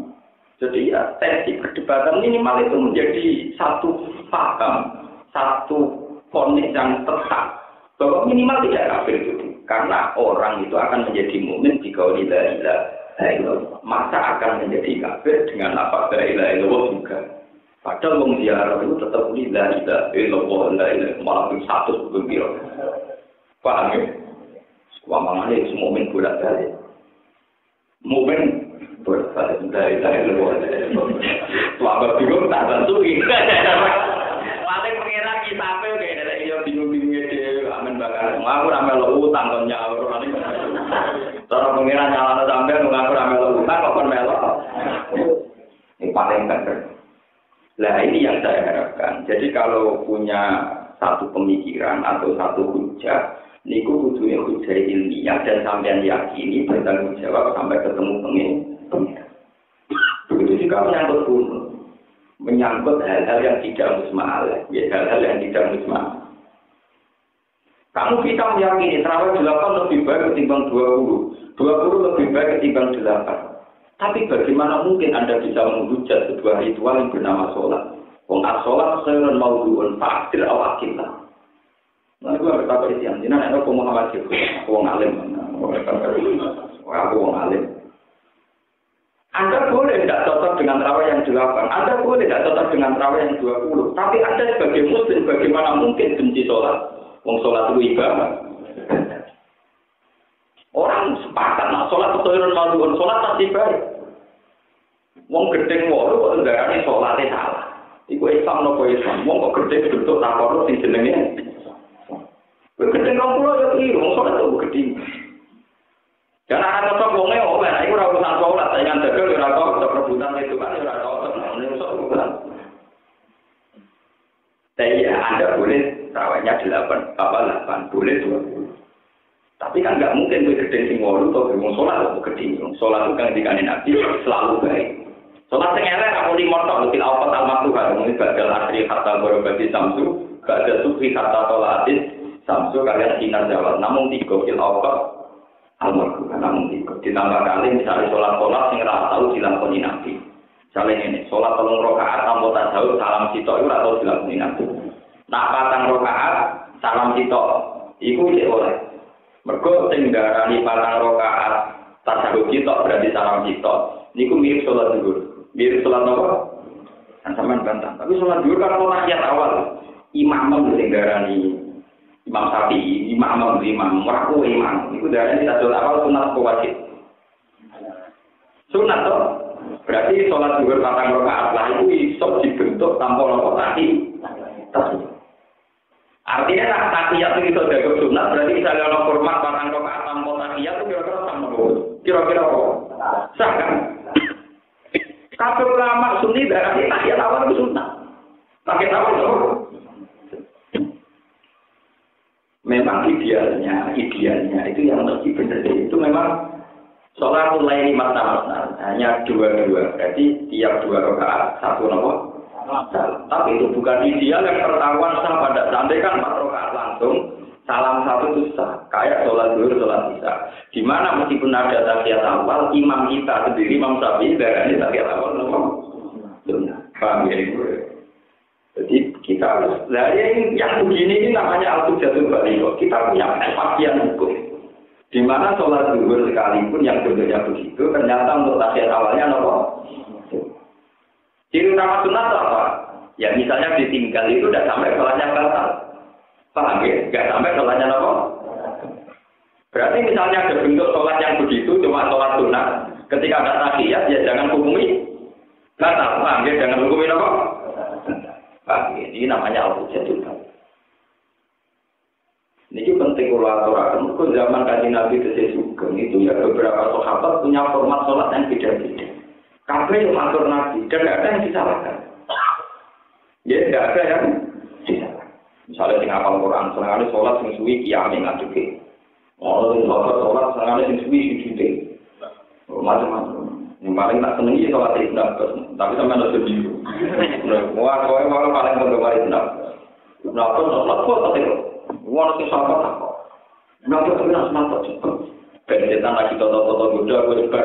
Jadi ya tensi perdebatan minimal itu menjadi satu paham, satu vonis yang tetap. Bahwa minimal tidak kafir itu. Karena orang itu akan menjadi mukmin jika la ilaha illallah. Maka akan menjadi kafir dengan apa la ilaha illallah juga. Padahal wong ziarah itu tetap la ilaha illallah la ilaha malah satu begitu. Paham ya? Wamangane semua mukmin bolak-balik. Mukmin Dari luar. Wabah bingung tak tentu iki. Paling pengira kisape kaya dari yo bingung-bingung dhewe amen bakal. Aku ora melu utang kon nyaur. Cara pengira nyalano sampean ngaku ora melu utang kok kon melu. Ini paling benar. Nah ini yang saya harapkan. Jadi kalau punya satu pemikiran atau satu hujah, niku kudunya hujah ilmiah dan sampean yakini bertanggung jawab sampai ketemu pengira. Begitu juga menyangkut hal-hal yang tidak musma'al, ya hal-hal yang tidak musma'al. Kamu kita meyakini terawih 8 lebih baik ketimbang 20 lebih baik ketimbang 8. Tapi bagaimana mungkin Anda bisa menghujat sebuah ritual yang bernama sholat? Wong as-sholat khairun mawdu'un fa'akhir awakillah. Nah, itu berkata isian. Jadi, ada Muhammad Jibril. Aku wong alim. Aku wong alim. Anda boleh tidak cocok dengan terawih yang 8. Anda boleh tidak cocok dengan terawih yang 20. Tapi Anda sebagai muslim, bagaimana mungkin benci sholat? Wong sholat itu ibadah. Orang sepakat, nah sholat ketoiron maluun, sholat pasti baik. Wong gedeng walu kok ndarani sholatnya salah. Iku Islam nopo Islam. Wong kok gedeng bentuk takono sing jenenge. Gedeng wong kula yo iki, wong sholat itu gedeng. Dan anak cocok wonge oleh, nah iku ora urusan sholat, saingan dagang ora cocok, rebutan itu kan ora cocok. Ini urusan. Tapi ya Anda boleh tarawihnya 8, boleh 20. Tapi kan nggak mungkin gue gedeng sing walu atau ngomong sholat atau gedeng. Sholat itu kan dikandung Nabi selalu baik. Sholat sing elek aku di motor til awal al-maktuhah mungkin badal asri hatta barobati samsu, badal sufi hatta tolatis samsu kalian sinar jawab. Namun 3 til awal al-maktuhah namun 3. Ditambah kali misalnya sholat sing ora tau dilakoni Nabi. Misalnya ini sholat 3 rakaat tanpa tasawuf salam sitok itu ora tau dilakoni Nabi. Nak 4 rakaat salam sitok iku cek oleh. Mergo sing darani 4 rakaat tasawuf sitok berarti salam sitok. Niku mirip sholat zuhur. Mirip sholat apa? Kan sampean bantah. Tapi sholat zuhur kan ono ayat awal. Imam sing darani Imam Syafi'i, imam meraku imam. Niku darani satu awal sunat apa wajib? Sunat toh. Berarti sholat zuhur 4 rakaat lah itu iso dibentuk tanpa apa tadi. Artinya nak tahiyat itu dianggap sunat, berarti misalnya ono format 4 rakaat tanpa tahiyat itu kira-kira sama. Kira-kira apa? Sah kan? Kabeh ulama sunni berarti tahiyat awal itu sunat. Tahiyat awal itu memang idealnya itu yang mesti benar itu memang sholat mulai 5 tahun hanya 2 berarti tiap 2 rakaat 1 nomor. Tapi itu bukan ideal yang tertawan sah pada sampai kan 4 rakaat langsung salam 1 itu sah kayak sholat zuhur sholat isya. Di mana meskipun ada tahiyat awal imam kita sendiri Imam Syafi'i darahnya tahiyat awal nomor. Paham ya itu? Jadi kita harus yang begini ini namanya al-hujjatul baligh. Kita punya kepastian hukum. Di mana sholat zuhur sekalipun yang bentuknya begitu ternyata untuk tahiyat awalnya nomor. Ciri utama sunat apa? Ya misalnya ditinggal itu tidak sampai sholatnya batal. Paham ya? Tidak sampai sholatnya apa? Berarti misalnya ada bentuk sholat yang begitu, cuma sholat sunat. Ketika ada tahiyat, ya jangan hukumi batal. Paham ya? Jangan hukumi apa? Paham ya? Ini namanya al-hujjatul baligh. Ini penting kalau aturakan. Mungkin zaman Kanjeng Nabi Sugeng itu ya beberapa sahabat punya format sholat yang beda-beda. Kabeh yang matur Nabi, dan tidak ada yang disalahkan. Ya, tidak ada yang disalahkan. Misalnya sing hafal Quran, senengane sholat sing suwi kiyame ngadepe. Oh, sing sholat senengane sing suwi sujud. Macam-macam. Yang paling tak senengi sholat Ibnu Abbas, tapi sampean harus biru. Wah, kowe malah paling penggemar Ibnu Abbas. Ibnu Abbas sholat kok tapi wong sing sholat kok. Ibnu Abbas ora sholat kok. Pencetan lagi toto-toto goda gue sebar.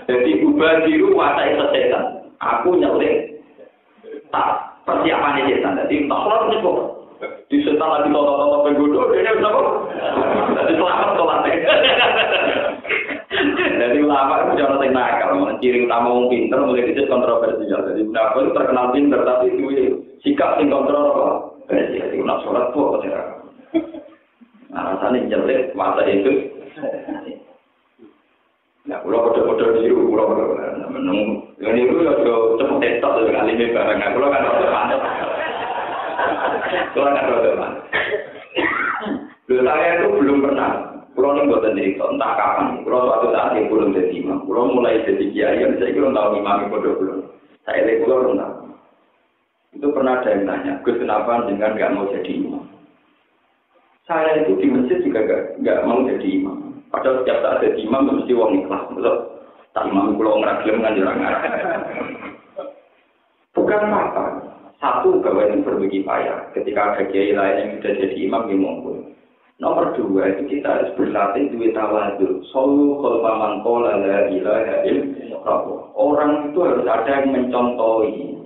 Jadi ubah biru mata itu setan. Aku nyelek tak persiapan setan. Jadi tak sholat nih kok. Di setan lagi toto-toto penggoda dia bisa kok. Jadi selamat sholatnya. Jadi ulama itu jangan sing nakal. Ciri utama wong pinter mulai itu kontroversial. Jadi kenapa itu terkenal pinter tapi itu sikap sing kontrol apa? Jadi nak sholat kok tidak. Alasannya jelek masa itu. Nah, kalau kode-kode biru, kalau menung, ini itu ya cepet tetok dengan alimnya barang. Kalau kan rada panas, kalau kan rada panas. Saya itu belum pernah. Kalau ini buatan cerita, entah kapan. Kalau suatu saat yang belum jadi imam, kalau mulai jadi kiai, saya kira tahu imam kode belum. Saya lihat belum tahu. Itu pernah ada yang tanya, Gus kenapa dengan nggak mau jadi imam? Saya itu di masjid juga nggak mau jadi imam. Padahal setiap saat jadi imam mesti wong ikhlas, betul? Tak imam kalau ngeragilem kan jarang-jarang. Bukan apa. Satu, bahwa ini berbagi payah. Ketika ada kiai lain yang sudah jadi imam, dia monggo. Nomor dua, itu kita harus berlatih duit tawadhu. Solu kholfaman kola la ilaha illallah. Orang itu harus ada yang mencontohi.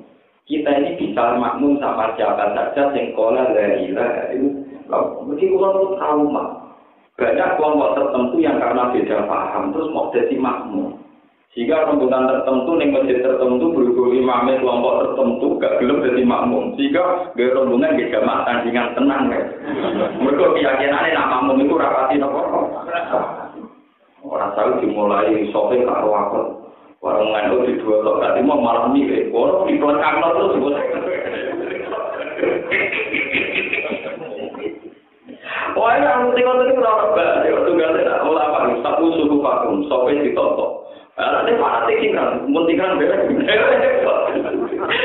Kita ini bisa makmum sama siapa saja yang kola la ilaha illallah. Mesti orang itu trauma. Banyak kelompok tertentu yang karena beda paham terus mau jadi makmum. Jika rombongan tertentu, ning masjid tertentu berhubung imamnya kelompok tertentu gak gelem jadi makmum. Jika gak rombongan gak jamaah tandingan tenang ya. Mereka keyakinannya nak makmum itu rapati nopo. Orang tahu dimulai sore karo waktu. Orang ngandung di dua tok tadi mau malam nih, orang di belakang terus sebut. Wah, yang tengok tadi berapa banyak tunggalnya, ulama satu suku vakum, sampai ditotok. Ini para tinggal, muntikan beres.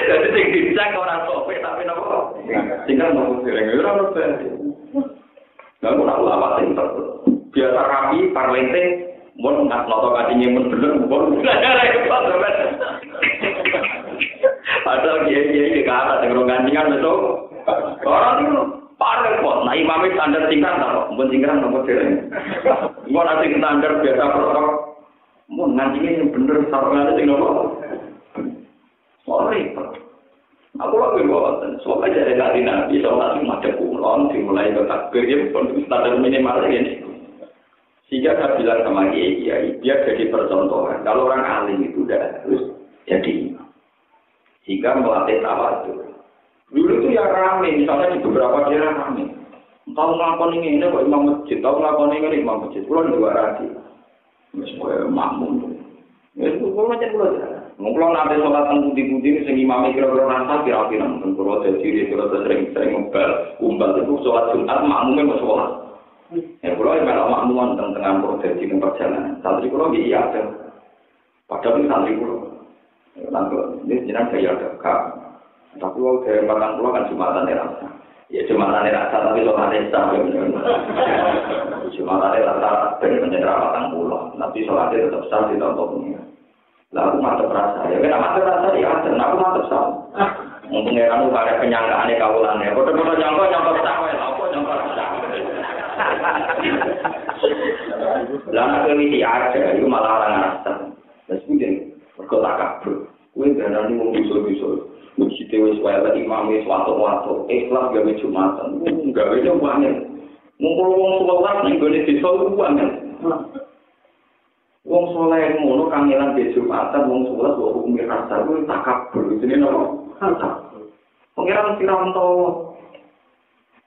Jadi tinggal orang sampai tapi nopo, tinggal nopo sering orang beres. Nggak mau ulama tinggal, biasa rapi, parlente, mau nggak notok kadinya menbeler, mau padahal dia di kata dengan gantian betul. Orang itu parah kok, nah imamnya standar tingkat apa? Mungkin tingkat nomor sering. Mau nanti standar biasa protokol, mau nantinya yang bener sarungannya tinggal apa? Sorry, aku lagi bawa, soalnya jadi dari nabi, soalnya macam kulon, dimulai ke takbir, dia pun standar minimal ini. Sehingga saya bilang sama kiai, dia jadi percontohan. Kalau orang alim itu udah harus jadi imam. Jika melatih tawadhu. Dulu itu ya rame, misalnya di beberapa daerah rame. Tahu ngakon ini kok imam masjid, tahu ngakon ini imam masjid. Pulau dua rati, misalnya makmum. Itu pulau macam pulau ya. Pulau nanti sholat putih-putih, sing imamnya kira-kira rasa kira-kira nonton pulau jadi pulau sering umbal itu sholat Jumat makmumnya mau sholat. Ya pulau yang kalau makmum tengah pulau jadi perjalanan. Santri pulau iya ada. Padahal itu santri pulau. Nanti ini jenang saya ada kak. Tapi kalau dari Batang Pulau kan Jumatan rasa. Ya Jumatan rasa tapi sholatnya sah. Jumatan rasa benar-benar Batang Pulau. Tapi sholatnya tetap sah di tontonnya. Lalu mantap rasa. Ya kan mantap rasa ya ada. Aku mantap sah. Untuk ngeran ada penyanggaannya kawalannya. Bodoh-bodoh nyangkut sah. Apa nyangkut sah. Lalu keliti ada. Itu malah orang rasa. Terus kemudian berkotak kabur. Kue berani mau bisul-bisul. Mujite wis wae imam wis wato-wato, ikhlas gawe Jumatan. Gawe yo banget. Ngumpul wong sholat ning gone desa ku banget. Wong saleh ngono kangelan di Jumatan wong sholat kok hukum rasa ku takabur. Jenenge nopo? Pengiran Siranto.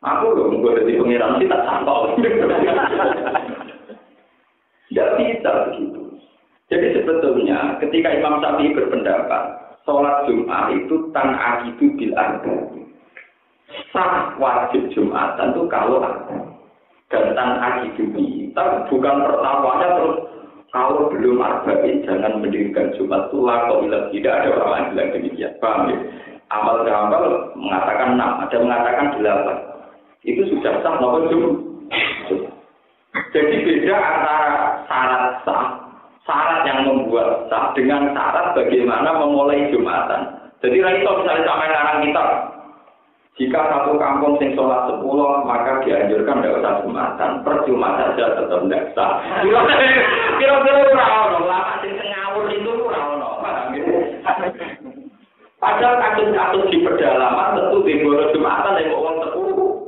Aku lho nggo dadi pengiran sih tak santol. Tidak bisa begitu. Jadi sebetulnya ketika Imam Syafi'i berpendapat sholat Jumat itu tan akidu bil arba. Sah wajib Jumatan itu kalau ada. Dan tan akidu kita bukan pertamuannya terus kalau belum arba'in jangan mendirikan Jumat itu laku bila tidak ada orang yang bilang demikian. Paham ya? Amal mengatakan 6, ada mengatakan 8. Itu sudah sah maupun Jumat. Jadi beda antara syarat sah, syarat yang membuat sah dengan syarat bagaimana memulai Jumatan. Jadi itu misalnya sampai larang kita, jika satu kampung sing sholat 10, maka dianjurkan tidak usah Jumatan. Percuma saja tetap tidak sah. Kira-kira orang lama sing ngawur itu orang. Padahal kasus-kasus di pedalaman tentu di bawah Jumatan yang orang 10.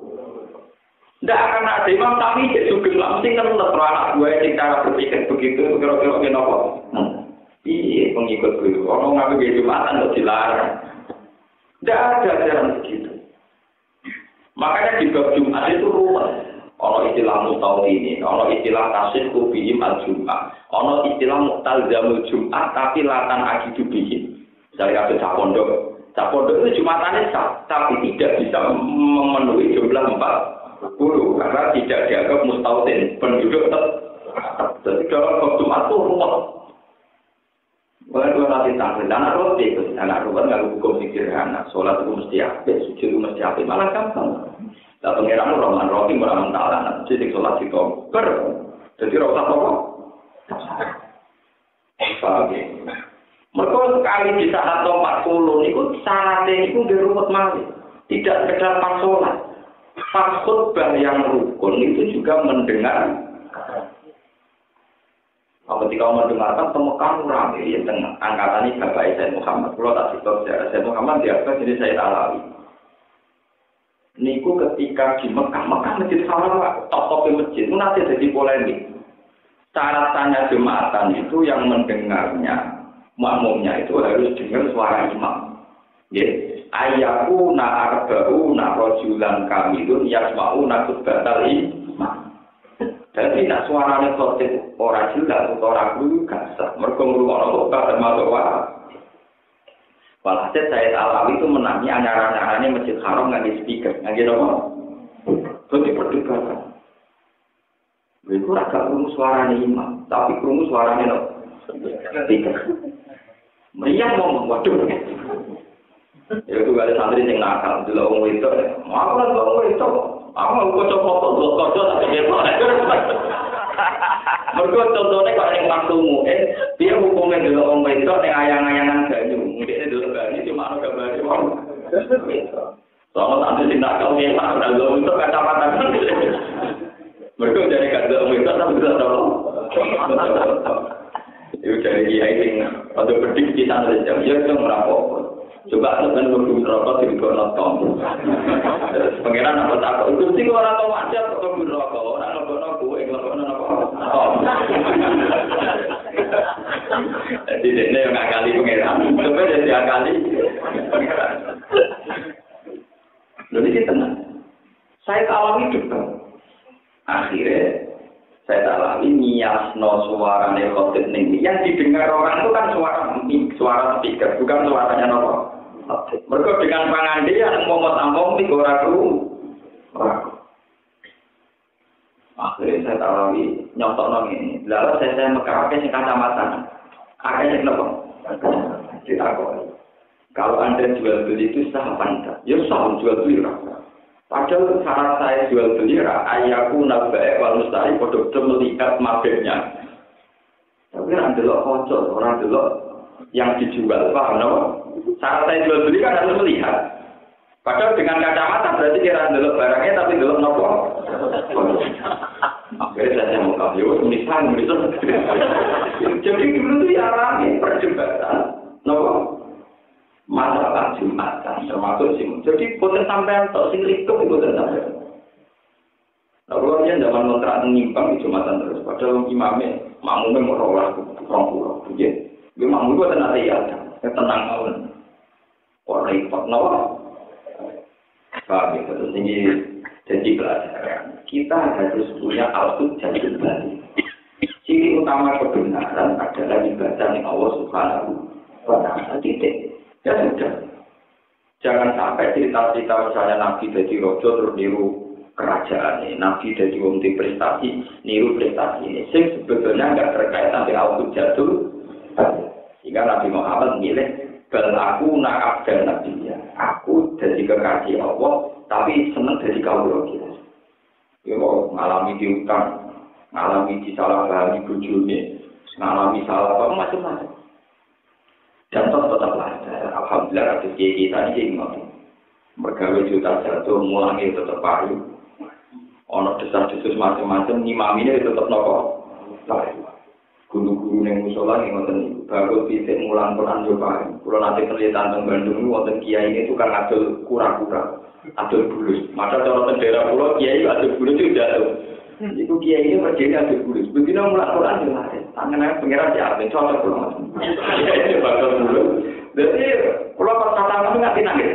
Tidak akan ada imam kami juga langsung kan anak gue yang cara berpikir begitu kira-kira kenapa? Iya pengikut gue orang ngambil di Jumatan untuk dilarang. Tidak ada ajaran begitu. Makanya di bab Jumat itu ruwet. Ono istilah mustawini, ono istilah tasih kubihim al-jum'ah, ono istilah muqtalzamul jum'ah tapi latan agidu bihim. Misalnya ada cak pondok itu jumatannya sah, tapi tidak bisa memenuhi jumlah 40 karena tidak dianggap mustawin penduduk tetap. Jadi kalau Jumat itu rumah. Mulai dua nanti tampil, anak roti itu, anak ruban nggak hukum sederhana, sholat itu mesti apik, sujud itu mesti apik, malah gampang. Nah pengiran roman roti murahan talan, jadi sholat itu jadi rasa apa? Paham. Mereka sekali di saat 40 itu syaratnya itu dirumut malih, tidak sekedar pas sholat, pas khutbah yang rukun itu juga mendengar. Ketika mendengarkan temukan rame ya tengah angkatan ini Bapak Said Muhammad. Kalau tak cerita Said Muhammad diangkat jadi Said Alawi. Niku ketika di Mekah masjid Haram top masjid itu nanti jadi polemik. Syaratnya jemaatan itu yang mendengarnya makmumnya itu harus dengar suara imam. Ya, ayaku na arba'u na rojulan kamilun yasma'una khutbatal imam. Jadi nak suaranya khotib orang jelas atau orang guru gak sah. Mereka ngurung-ngurung kok termasuk waras. Walhasil Said Alawi itu menangi anyaran-anyarannya Masjid Haram nggak di speaker. Nggak gitu apa? Jadi perdebatan. Itu agak kerungu suaranya imam. Tapi kerungu suaranya speaker. Meriah ngomong, waduh. Ya itu gak ada santri yang nakal. Dulu orang itu. Aku lah orang itu. Aku kocok foto kocok tapi dia mereka contohnya kalau yang maklumu, dia hukumnya dulu orang itu yang ayang-ayangan ganyu, mungkin dulu ganyu cuma ada gambar itu. Soalnya nanti tidak tahu yang mana dulu itu kacamata. Mereka jadi kata orang itu tapi tidak tahu. Itu jadi kiai pada berdiri di sana saja, dia itu merapok. Coba teman berdua rokok di nonton. Pengiran apa takut? Itu sih orang tahu aja kok rokok. Orang rokok apa? Jadi ini yang ngakali pengiran. Coba jadi ngakali. Lalu ini tenang. Saya alami juga. Akhirnya saya alami niasno suara nekotit ini. Yang didengar orang itu kan suara speaker, bukan suaranya nopo. Mereka dengan pangandian ngomong-ngomong di goraku. Akhirnya saya tahu nyontok nong ini. Lalu saya mengkakai si kacamata. Akhirnya kenapa? Ditakoi. Kalau Anda jual beli itu sah apa enggak? Ya sah jual beli rasa. Padahal syarat saya jual beli ayaku nabai wal mustahil produk melihat mabeknya. Tapi Anda lo kocok orang dulu yang dijual paham no? Saat saya jual beli kan harus melihat. Padahal dengan kacamata berarti kira dulu barangnya tapi dulu nopo. Akhirnya saya mau kafir, tulisan. Jadi dulu tuh ya ramai perdebatan, nopo masalah Jumatan termasuk sih. Jadi potensi sampai atau sing likum itu sampai. Nah kalau dia zaman kontrak menyimpang di Jumatan terus, padahal imamnya makmumnya mau rawat pulau, dia makmum itu tenang ya, tenang awal. Orang ikut nawa, paham ya? Terus ini jadi pelajaran. Kita harus punya al-hujjah balik. Ciri utama kebenaran adalah dibaca oleh Allah Subhanahu wa Ta'ala. Titik. Ya sudah. Jangan sampai cerita-cerita misalnya Nabi jadi rojo terus niru kerajaan ini, Nabi jadi wong prestasi, niru prestasi ini. Sing sebetulnya nggak terkait sampai al-hujjah itu. Sehingga Nabi Muhammad milih. Belaku nak abdan nabiya. Aku jadi kekasih Allah, tapi senang jadi kaulo kita. Ya ngalami diutang, ngalami disalahpahami bojone, ngalami salah apa macam-macam. Dan tetap ada. Alhamdulillah ada kita ini ngono. Mergawe juta jatuh mulangi tetap payu. Ono desas-desus macam-macam ngimamine tetap nopo. Guru-guru yang musola yang ngoten baru bisa mulang Quran yo paring. Kulo nanti penelitian teng Bandung wonten kiai ini tukang adol kura-kura, adol bulus. Maka cara daerah pulau kiai adol bulus itu jatuh. Iku kiai ini berdiri adol bulus. Begitu mulang Quran yo mati. Tangan pengiran di arti cocok pulau. Kiai bakal bulus. Jadi pulau perkataan itu nggak nangis.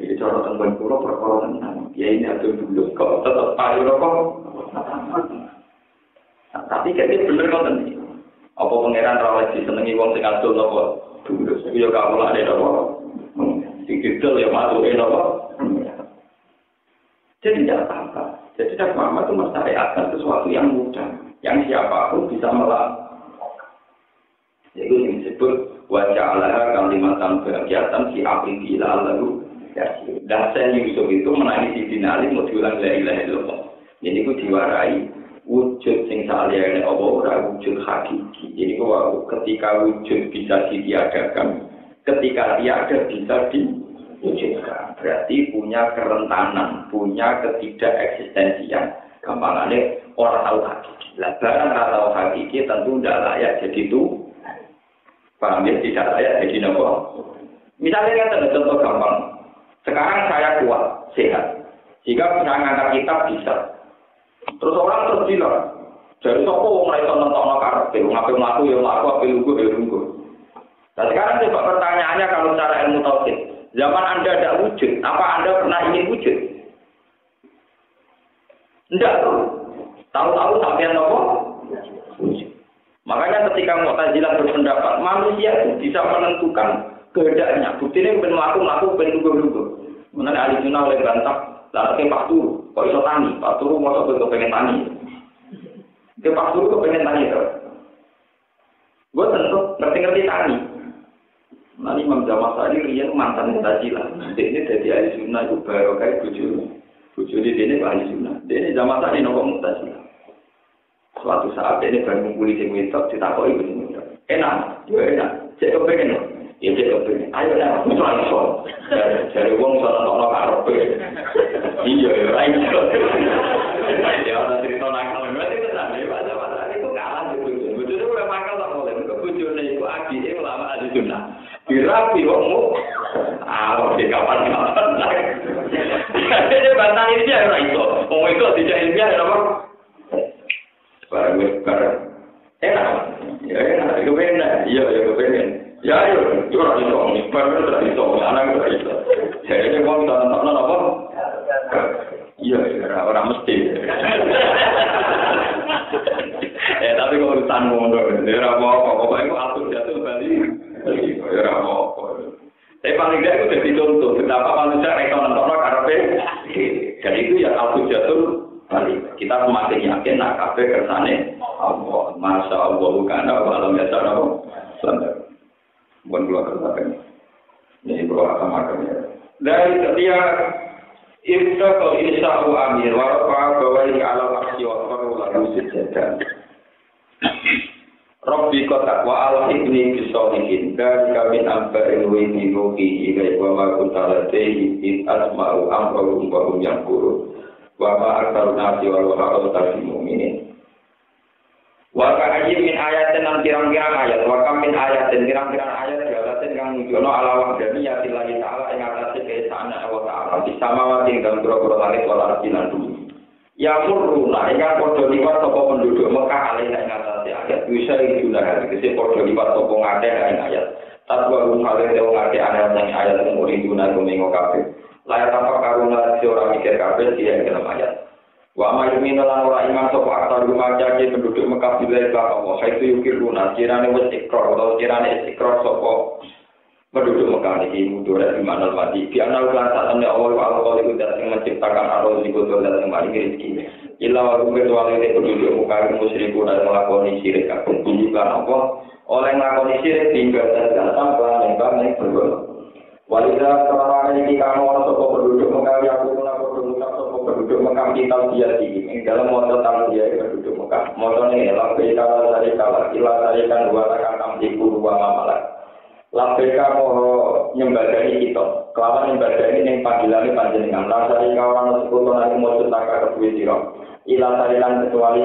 Jadi cara tenggon kula perkara tenan. Ya ini atuh dulu kok tetep payu kok. Tapi kayaknya bener kok tadi. Apa pangeran ra oleh disenengi wong sing adol napa? Dulu yo kawulane napa? Dikidul ya matuke napa? Jadi tidak apa-apa. Jadi tidak apa-apa itu mensyariatkan sesuatu yang mudah, yang siapapun bisa melakukan. Itu yang disebut waja'alaha kalimatan bahagiatan si abdi lalu. Dan saya Yusuf itu menangis di dinali mau diulang la ilaha illallah. Jadi itu diwarai wujud sing saliyane Allah ora wujud hakiki. Jadi ketika wujud bisa ditiadakan, ketika tiada bisa diwujudkan. Berarti punya kerentanan, punya ketidakeksistensian. Gampangannya orang tahu hakiki. Lah barang ora tahu hakiki tentu tidak layak jadi itu. Paham ya, tidak layak jadi nopo. Misalnya kan contoh gampang. Sekarang saya kuat, sehat. Jika saya ngangkat kitab bisa. Terus orang terus bilang, dari sopo wong ra iso nentokno karepe, ngapain mlaku ya mlaku, ape lungguh ya lungguh. Nah sekarang coba pertanyaannya kalau secara ilmu tauhid, zaman Anda tidak wujud, apa Anda pernah ingin wujud? Tidak. Tahu-tahu sampean nopo? Wujud. Makanya ketika Mu'tazilah berpendapat, manusia itu bisa menentukan kehendaknya. Buktinya ben mlaku ben lungguh-lungguh. Mengenai ahli sunnah oleh bantah, lalu ke Pak Turu, kok iso tani? Pak Turu mau kepengen tani. Ke Pak Turu kepengen tani terus. Gue tentu ngerti-ngerti tani. Nanti Imam Jamal Sa'di riyen mantan Mu'tazilah. Ini dari ahli sunnah itu baru kayak bujur. Bujur di sini ahli sunnah. Ini Jamal Sa'di nopo Mu'tazilah. Suatu saat ini baru ngumpuli sing wedok ditakoni sing wedok. Enak, yo enak. Cek kepengen. Ya cek kepengen. Ayo nek aku iso. Jare wong sono ono karepe. Iya ya ra iso. Ya ana cerita nakal berarti tenan ya padha-padha itu kalah gitu. Bojone ora makal tak oleh. Bojone iku adike ulama ahli sunnah. Dirapi wongmu. Ah, di kapan-kapan. Jadi bantah ini ya ora iso. Wong itu tidak ilmiah ya apa? Barang enak, ya enak, kepengen, iya kepengen, ya ayo, itu orang itu, barang itu itu, anak itu itu, jadi kalau kita nonton apa, iya orang mesti, tapi kalau urusan mundur, ya apa, pokoknya itu atur jatuh balik, ya apa, tapi paling tidak itu jadi contoh, betapa manusia mereka nonton karena dan itu ya atur jatuh. Balik. Kita semakin yakin nak kabeh kersane Allah. Masya Allah bukan alam ya cara standar. Bukan keluar kersane. Ini keluar sama kami. Dari ketika Ibta kau insa'u amir warafa bawai alam aksi wa faru lalu sejadah. Rabbi kotak wa Allah ibni bisolihin dan kami ambarin wini ruhi ilai wa makuntalatehi in asma'u amrahum wa hum yang kurun. Wa ma aktsarun nasi wal haqqi mu'minin. Wa ka ayyin min ayatin lan pirang-pirang ayat, wa kam min ayatin pirang-pirang ayat dalaten kang nunjukno ala wahdaniyati lillahi ta'ala ing atase keesaan Allah Ta'ala di samawati ing dalem pira-pira langit wal ardi lan bumi. Ya murruna ingkang padha liwat sapa penduduk Mekah alih ing atase ayat bisa iki dunah iki padha liwat sapa ngakeh ing ayat. Tatwa hale wong ngakeh ayat sing uri dunah gumengo kabeh. Layak tanpa karuna si orang mikir kabel dia yang dalam ayat. Wa ma'yumina lan ora iman sapa aktar rumaja ke penduduk Mekah bilai Allah. Itu yukiruna kirane wis ikrar atau kirane ikrar sapa penduduk Mekah iki mudore di mana mati. Biana lan sakmene Allah wa Allah iku dat sing menciptakan arus iku dan sing maringi rezeki. Illa wa kecuali penduduk Mekah musyriku dan melakoni syirik kabeh. Juga apa oleh nglakoni syirik tinggal dan tanpa ning berdoa. Walida karena ini kamu atau penduduk Mekah yang penduduk Mekah kita dia di dalam modal tamu dia penduduk Mekah modalnya ialah bekal dari kala ilah dari kan dua takkan tipu dua mamalah labeka mau nyembadani kita kelawan nyembadani yang panggilan panjenengan dari kawan sekutuan yang mau cetaka kedua siro ilah dari kan kecuali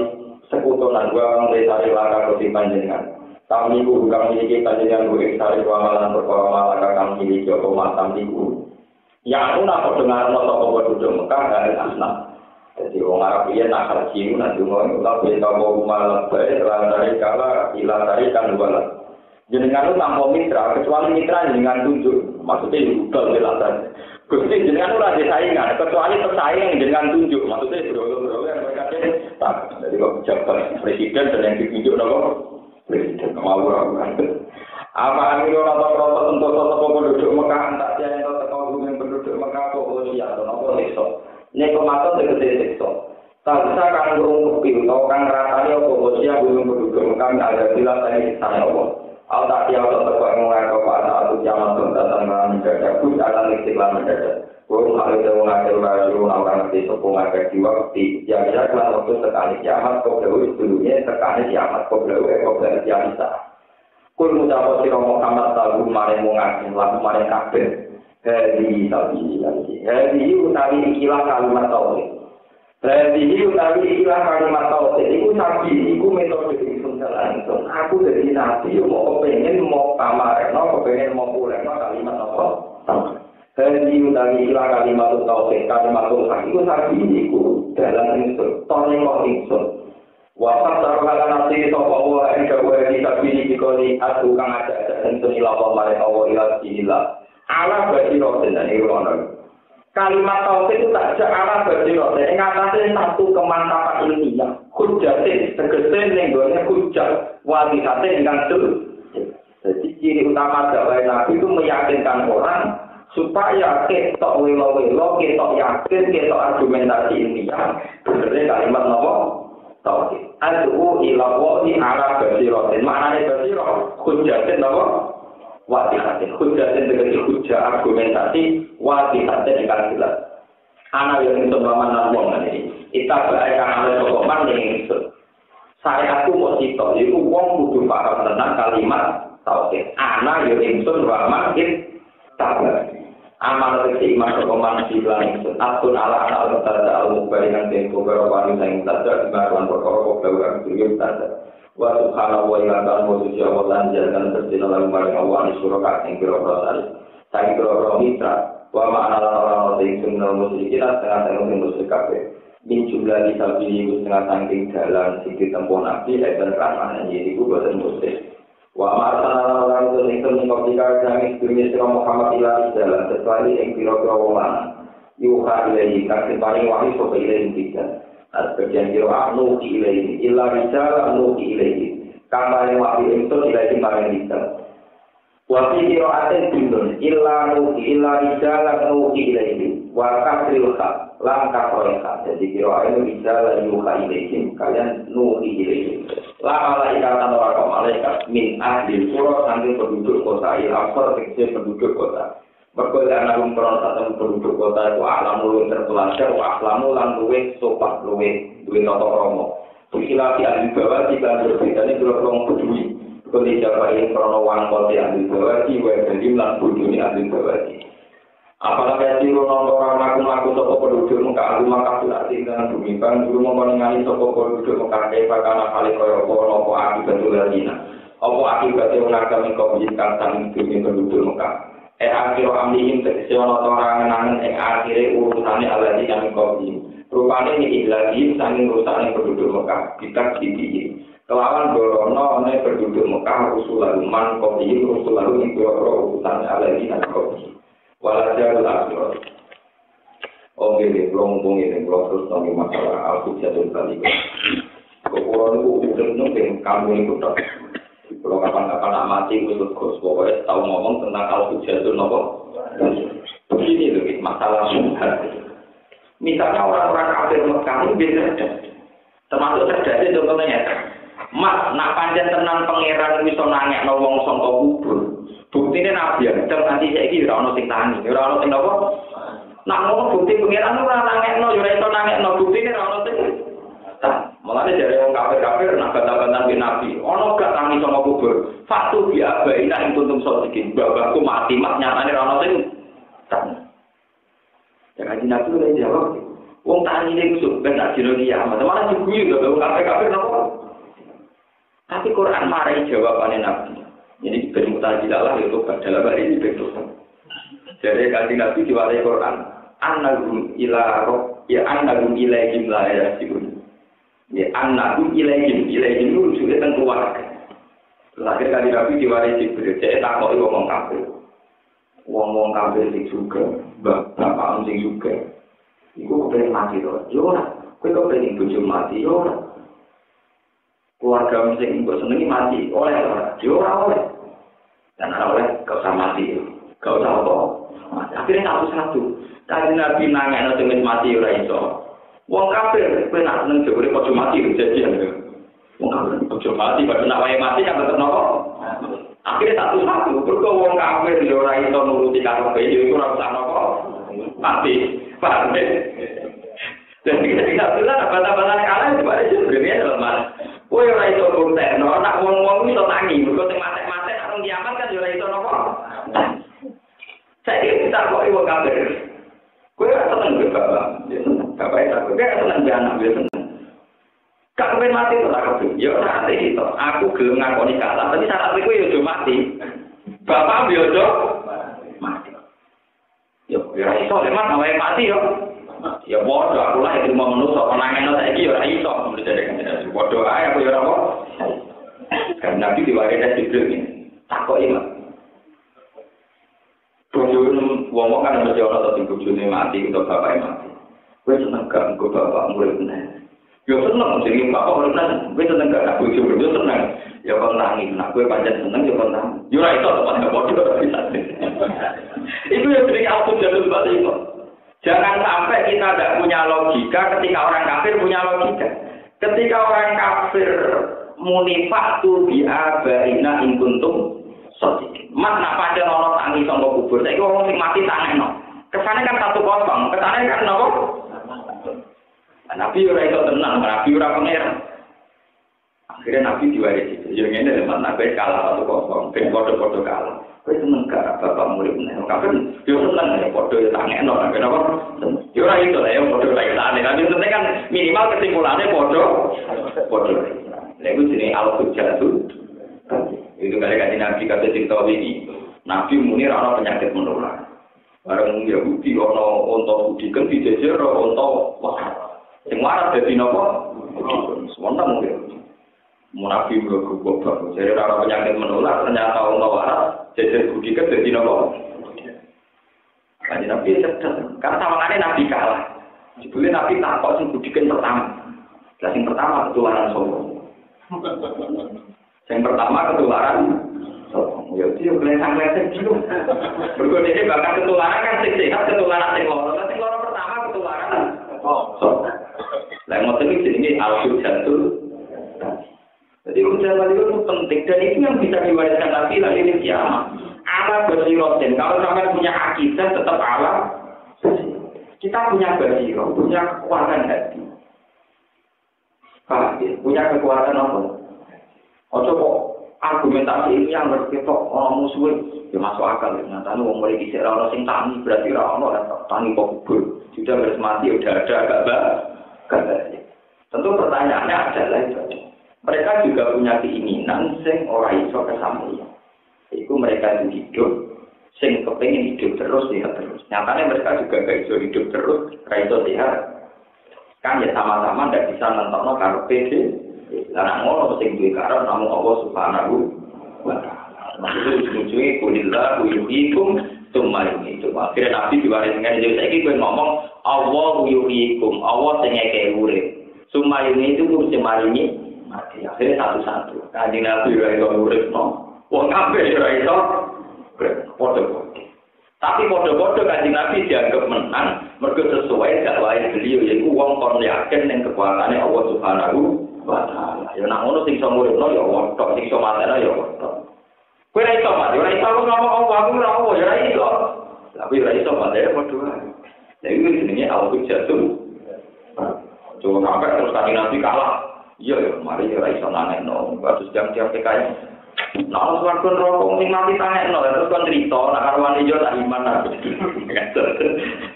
sekutuan dua dari laka kedua panjenengan. Kami bukan memiliki kajian buik dari amalan perkara malaka kami miliki atau matam tiku. Yang aku nak dengar atau penduduk Mekah dari asnaf. Jadi orang Arab dia nak haji nanti mau tapi kalau malam baik dari kala ilah dari kan dua. Jenengan itu tanpa mitra kecuali mitra dengan tunjuk. Maksudnya juga jelasan. Gusti jenengan ora ada saingan, kecuali pesaing jenengan tunjuk. Maksudnya bro yang mereka tak. Jadi kok pejabat presiden dan yang ditunjuk nopo presiden kemauan. Apa amiro rata-rata untuk penduduk Mekah tak yang teko penduduk Mekah kok ya nopo iso. Nek kematon tegese iso. Tak bisa kan ngurung kuping atau kan ngerasani apa usia gunung penduduk Mekah ada jelas tadi sana Allah. Al tak dia untuk terkuat mulai kepada satu zaman tentang menjaga pun akan istiqlal menjaga. Kurung hal itu mengajar baru orang di sepung agar diwakti. Yang jelas waktu sekali kiamat kau berdua dulunya sekali kiamat kau berdua biasa. Kul mudapat si Muhammad tahu kemarin mengajar lalu kemarin kafir. Hadi utawi ikilah kalimat tauhid. Hadi utawi ikilah kalimat tauhid. Iku sabi iku metode langsung aku dari nabi mau kepengen mau kamareno kepengen mau pulang kalimat apa jadi dari ilah kalimat tauhid kalimat hak itu sabi iku dalam insun tone kok insun wafat taruhana nasi sapa wa ing gawe sabi dikoli aku kang ada insun ila mare Allah ila ila ala basiro dan irono kalimat tauhid itu tak ada basiro ing atase satu kemantapan ilmiah hujjate tegese ning gone hujjah wadihate ingkang jelas. Jadi ciri utama dakwah Nabi itu meyakinkan orang supaya ketok welo-welo, ketok yakin, ketok argumentasi ilmiah bener kalimat napa tauhid. Adu ila wahi ala basiratin. Maknane basirah hujjate napa wadihate. Hujjate tegese hujjah argumentasi wadihate ingkang jelas. Ana yang itu paman wong ngene. Ita bae kang ana sokoman ning ingsun. Saya aku mau cita, iku wong kudu paham tentang kalimat tauhid. Ana yo ingsun wa makin tabar. Amal iki iman sokoman silang ingsun. Atun ala ana al-tada al-mubaringan tempo berawani sing tada dimaruan perkara kok duwe tada. Wa subhanahu wa ta'ala wa ta'ala lan jalan terjina lan bareng Allah suraka ing kira-kira sari kira-kira mitra wa ma'ana Allah ing sunnah musyrikin setengah musyrik kabeh min jumlah disabili setengah saking dalan sing ditempuh nabi dan ramah iki iku boten musyrik wa ma'ana Allah ing sunnah ketika kami dunia sira Muhammad ila dalan sesuai ing kira-kira wong yuha ilahi kang paling wahyu sapa ilahi kita Al-Bagian kira nuki ilahi illa rijal nuki ilahi kang paling wahyu itu ilahi paling rijal Wati kira-aten bindun illa rijal nuki ilahi wa kasril haq lam kasril haq jadi kira-aten rijal yuha ilahi kalian nuki ilahi la malaikatan wa malaikat min ahli surah sambil penduduk kota il-afsar tekse penduduk kota berkode anak umperon satu penduduk kota itu alam luwih terpelajar wa aklamu lan luwih sopan luwih noto romo tukilati ahli bawah jika berbedanya berorong peduli berkode jabahin krono wang kode ahli bawah wa berim lan buduni ahli bawah apalagi siru nono orang laku sopo penduduk muka alu maka sulati dengan bumi bang dulu mengenai sopo penduduk muka kepa karena kali koyoko nopo akibat ularina opo akibatnya menagami kobjikan sang bumi penduduk muka akhiro amlihim tegese ana orang nang akhire urusane alati kami kopi rupane iki lagi saking urusane penduduk Mekah kita didi kelawan borono ana penduduk Mekah usulan man kopi usulan iki urusane alati kami kopi walajar akhiro oke belum ini terus nang masalah al-hujjatul baligh kok ora niku udah kamu niku tok kalau kapan-kapan mati untuk Gus pokoknya tahu ngomong tentang al-hujjatul nopo begini loh masalah syubhat misalnya orang-orang kafir Mekah itu biasanya termasuk terjadi contohnya ya mas nak panjang tenang pangeran bisa nangek no wong sangka kubur buktinya nabi ya nanti saya kira orang sing tani orang sing nopo nak ngomong bukti pangeran ora nangek no ora iso nangek no buktinya orang sing malah dari orang kafir nak bantah-bantah bin nabi ono gak tangi sama kubur fatu biabai nak tuntung sodikin babahku mati mak nyatanya rana sing jangan nabi udah jawab wong tani ini kusuk ben tak jino kiamat malah diguyu gak orang kafir nopo tapi Quran marai jawabannya nabi jadi bermutan jidalah itu dalam hari ini betul jadi kanjeng nabi diwarai Quran annagum ila roh ya annagum ilaihim la yasibun ya anakku ilaihim itu juga tentang keluarga. Lahir kali Nabi diwaris Jibril, saya takoki ngomong kafir. wong-wong kafir sing juga, bapak sing juga. Iku kepengen mati to. Yo ora. Kowe kepengen bojo mati yo ora. Keluarga sing mbok senengi mati oleh ora. Yo ora oleh. Dan ora oleh gak usah mati. Gak usah apa. Akhirnya satu-satu. Kanjeng Nabi nangekno sing wis mati ora iso. Wong kafir kowe nak seneng jebule bojo mati kejadian. Wong kafir bojo mati padha nak wae mati kan tetep nopo. Akhirnya satu-satu, berko wong kafir yo ora iso nuruti karepe yo ora usah nopo. Mati. Paham ya? Jadi ketika itu lah bata-bata kalah kepada sebenarnya dalam mana? Kowe ora iso kontekno, nak wong-wong iso tangi, mergo sing mate-mate nak wong kiamat kan yo ora iso nopo. Saya kita kok wong kafir. Kowe ora seneng bapak. Bapak itu kowe ora seneng anak yo seneng. Kak ben mati ora kabeh. Yo ora ate itu. Aku gelem ngakoni kalah, tapi syarat kowe yo aja mati. Bapak yo aja mati. Yo ora iso lemat awake mati yo. Ya bodoh aku lah itu mau menusuk nangeno saiki yo ora iso mesti dadi bodoh ae aku yo ora apa. Kan Nabi diwariskan Jibril takoki Mas. Bojo wong kan mesti ora tau bojone mati utawa bapake mati. Kowe seneng gak engko bapak murid meneh. Yo seneng sing bapak murid meneh. Kowe seneng gak bojo yo seneng. Ya kon nangis, nak kowe pancen seneng yo kon nangis. Yo ora iso tepan bodoh bisa. Itu yang sering aku jatuh balik itu. Jangan sampai kita tidak punya logika ketika orang kafir punya logika. Ketika orang kafir munifaktu bi'abaina in kuntum sadiqin. Mas nak pancen ana tangi sangka kubur. Saiki wong sing mati tangeno. Kesane kan 1-0, kesane kan napa? Nabi ora iso tenang, Nabi ora pangeran. Akhirnya Nabi diwarisi. Yo ngene lho, Nabi kalah 1-0, ben padha-padha kalah. Kowe seneng gak bapak murid meneh? Kapan yo seneng ya padha tangeno nang kenapa? Yo ora iso lah yo padha lain-lain. Tapi penting kan minimal kesimpulannya padha. Lha iku jenenge al-hujjatu. Itu kali-kali Nabi kata cerita ini. Nabi muni ora penyakit menular. Bareng Yahudi ana unta budiken dijejer unta wah. Sing waras dadi napa? Semonten mungkin. Nabi bergobak, jadi orang penyakit menular ternyata unta waras, jadi budikan jadi nopo. Kaji Nabi cerdas, karena sawangannya Nabi kalah. Sebelumnya Nabi takut sing budikan pertama. Yang pertama ketularan sombong. Yang pertama ketularan sombong. Ya dia kelihatan dulu. Berikutnya bahkan ketularan kan sing sehat, ketularan sing loro. Sing loro pertama ketularan sombong. Lain ngoten iki jenenge al-hujjatul. Jadi ucapan itu penting dan itu yang bisa diwariskan Nabi lagi di kiamat. Ala basirotin. Kalau sampai punya akidah tetap ala. Kita punya basiro, punya kekuatan hati. Punya kekuatan apa? Ojo kok argumentasi ini yang berketok orang musuh ya masuk akal. Nyatanya orang mulai kisah orang sing tani berarti orang tani kok kubur. Sudah harus mati udah ada agak baik. Tentu pertanyaannya adalah itu. Mereka juga punya keinginan sing ora iso kesampaian. Iku mereka hidup sing kepengin hidup terus sehat terus. Nyatanya mereka juga gak iso hidup terus, ra iso sehat. Kan ya sama-sama ndak bisa nentokno karepe dhewe. Lah ngono sing duwe karep namung Allah Subhanahu wa taala. Maksudnya ujung-ujungnya kulillah yuhyikum tsumma yumiitum. Akhirnya Nabi diwariskan jadi saiki kowe ngomong Allah yuhyikum, Allah sing ngekek urip. Tsumma yumiitum mesti maringi mati. Akhirnya satu-satu. Kanjeng Nabi ora iso uripno. Wong kabeh ora iso padha-padha. Tapi padha-padha Kanjeng Nabi dianggap menang mergo sesuai dakwahe beliau yaiku wong kon yakin ning kekuatane Allah Subhanahu wa taala. Ya nek ngono sing iso uripno ya wong tok sing iso mateno ya wong tok. Kowe ora iso mati, ora iso ngomong apa aku ora apa ya ora iso. Tapi ora iso mati ya padha. Lha iki jenenge al-hujjatul. Coba sampai terus Kanjeng Nabi kalah. Iya ya, mari ora iso nangekno. Bagus jam-jam TKI. Nah, suwarga neraka sing mati tangekno, terus kon crito, nek karwane yo tak iman aku.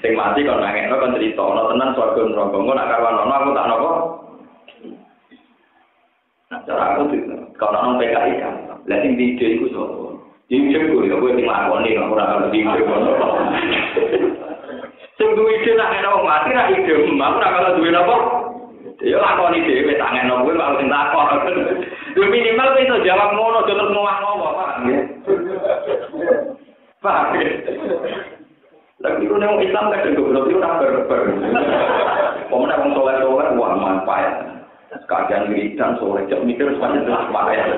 Sing mati kon nangekno kon crito, ana tenan suwarga neraka. Engko nek karwane ana aku tak napa? Nah, cara aku kalau nang PKI kan. Lah sing video iku sapa? Ide ku yo kowe sing lakoni ora ana video kono. Sing duwe ide nek ana wong mati ra ide, aku ora kalau duwe napa? Ya lakoni dhewe tangeno kuwi kalau sing takon. Yo minimal kowe iso jawab ngono, terus ngomong apa, Pak. Pak. Lagi orang Islam kan juga belum itu nak berber. Pemenang orang soleh wah manfaat. Kajian wiridan soleh jam mikir semuanya jelas manfaat.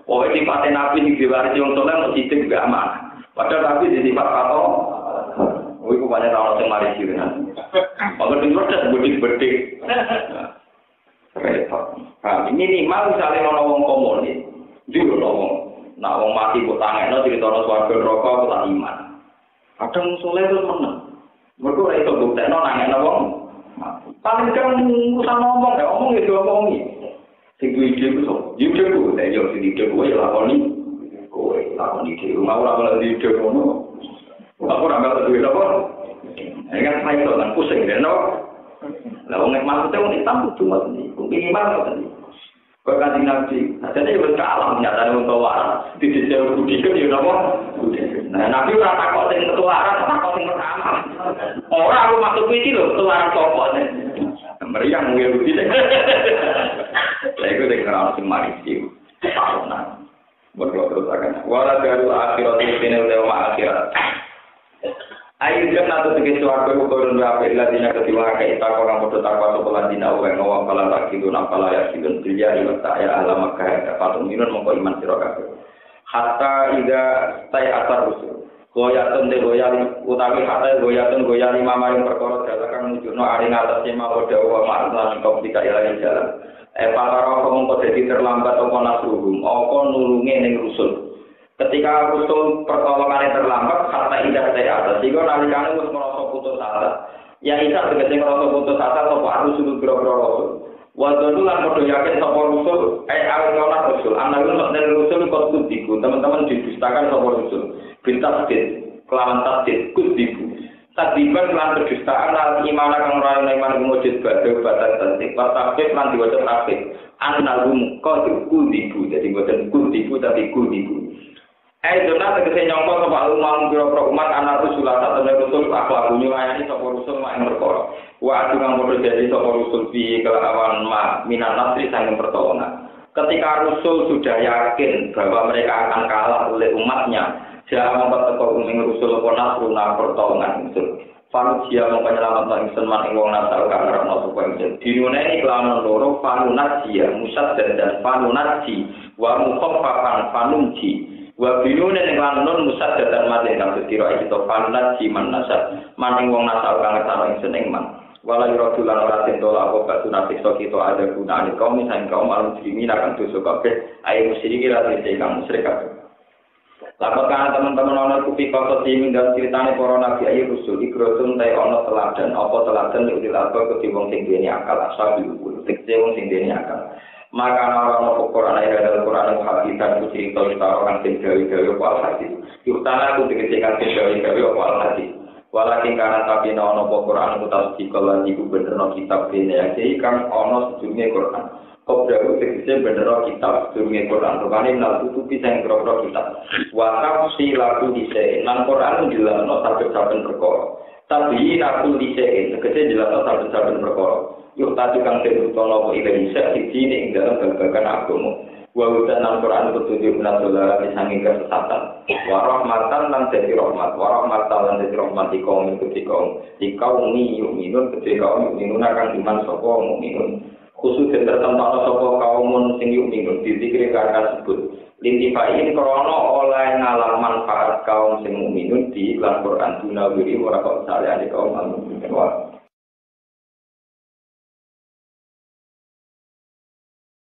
Oh ini paten nabi di diwaris yang soleh mesti juga aman. Padahal nabi di sifat atau, oh itu banyak orang yang mari sih kan. Kalau dengar dah bedik. Repot. Nah, minimal misalnya orang ngomong komunis, juga ngomong, nak ngomong mati buat tangan, cerita orang suarga rokok buat iman. Kadang soleh itu menang. Mereka itu bukti, nanya ngomong. Paling kan usah ngomong, ngomong itu ngomongi. Sing ide itu so, ide itu, saya jauh sini ide gue lakoni, ide. Mau lakukan ide ngono, aku ramai ide apa? Ini kan saya itu kan pusing deh, no. Lah orang maksudnya orang Islam itu cuma ini, minimal tadi. Berkati nabi, jadi itu kalah menyatakan untuk waras. Di sisi budikan ya apa? Nah nabi orang takut yang ketularan, takut yang pertama. Orang aku maksud ini loh, ketularan sopotnya. Meriang mungkin begitu. Lah itu yang kerana si marisi, tahunan. Berdoa akan. Walau dari akhirat ini lewat akhirat. Ayo jangan atau tiga suara berkurang berapa ilah dina ketiwa kita orang bodoh takwa sebelah dina orang ngawang kala tak kilun apalah ya kilun dia ilah tak ya alam kaya dapat minun mengko iman sirokabe. Hatta ida tay asar usul. Goyatun de goyali utawi hatta goyatun goyali mamaring perkara dalakan nujukno aring atas sema bodoh wa ma'lan komplika ilahi jalan. Para mengko dadi terlambat apa nasruhum apa nulunge ning rusul. Ketika Rasul pertolongannya terlambat, kata indah saya atas. Jika nalikane wis merasa putus asa, ya isa tegese merasa putus asa sapa Rasul biro-biro Rasul. Wa dulu lan padha yakin sapa Rasul, awalana Rasul, analun nek Rasul kok kudiku, teman-teman didustakan sapa Rasul. Bintasdid, kelawan tasdid kudiku. Tadiban lan kedustaan lan iman kang ora ana iman mujud badhe batal tasdid, tasdid lan diwaca tasdid. Analum kok kudiku, jadi boten kudiku tapi kudiku. Dona tegese nyangka sapa umam pira-pira umat ana Rasulullah tenan Rasul akhlak nyulayani sapa Rasul mak ing perkara. Wa adungan padha jadi sapa Rasul bi kelawan minan nasri sanging pertolongan. Ketika Rasul sudah yakin bahwa mereka akan kalah oleh umatnya, jangan bertekor ing Rasul apa nasruna pertolongan Rasul. Fanusia mempenyelamatkan ingsun man ing wong nasal kang ngrana sapa ingsun. Dinune kelawan loro fanunajia musad dan fanunaji wa mukhaffafan fanunji. Wa binune ning lanun musad dan mate kang ditira iki to panat jiman nasab maning wong nasab kang ngetara ingsun ing man wala yuradulan ora tentola apa batu nasikso kita ada gunane kaum misalnya kaum al-muslimin akan dosa kabeh ayo musyriki lan kang musyrik kabeh. Laporkan teman-teman ana kupi kota sing dan ceritane para nabi ayu rusul ikrotun ta ana teladan apa teladan nek dilapor ke wong sing duweni akal asabi tekse wong sing duweni akal. Maka orang orang Quran ayat dalam Quran hadis dan cerita orang sing gawe-gawe wal hadis. Yutana ku dikecekan sing gawe-gawe wal hadis. Walakin karena tapi ana Quran ku tasdikal lan iku bener kitab dene ya kan ana sedurunge Quran. Kobra tegese bener kitab sedurunge Quran. Rupane nang tutupi sing grogro kitab. Wa tafsi laku dise nang Quran jelasno saben-saben perkara. Tapi aku dise tegese jelasno saben-saben perkara. Yuk tadi kang terutono apa Indonesia di sini ing dalam babagan agama. Wa udan Al-Qur'an petunjuk nasola disanging kesesatan. Wa rahmatan lan dadi rahmat, wa rahmatan lan dadi rahmat kaum ni yu'minun ketika kaum yu'minun akan iman sapa mukminun. Khusus tertentu sapa kaum sing yu'minun dizikir karena sebut. Lintifai krana oleh ngalang manfaat kaum sing mukminun di Al-Qur'an dunawiri ora kok salehane kaum mukmin.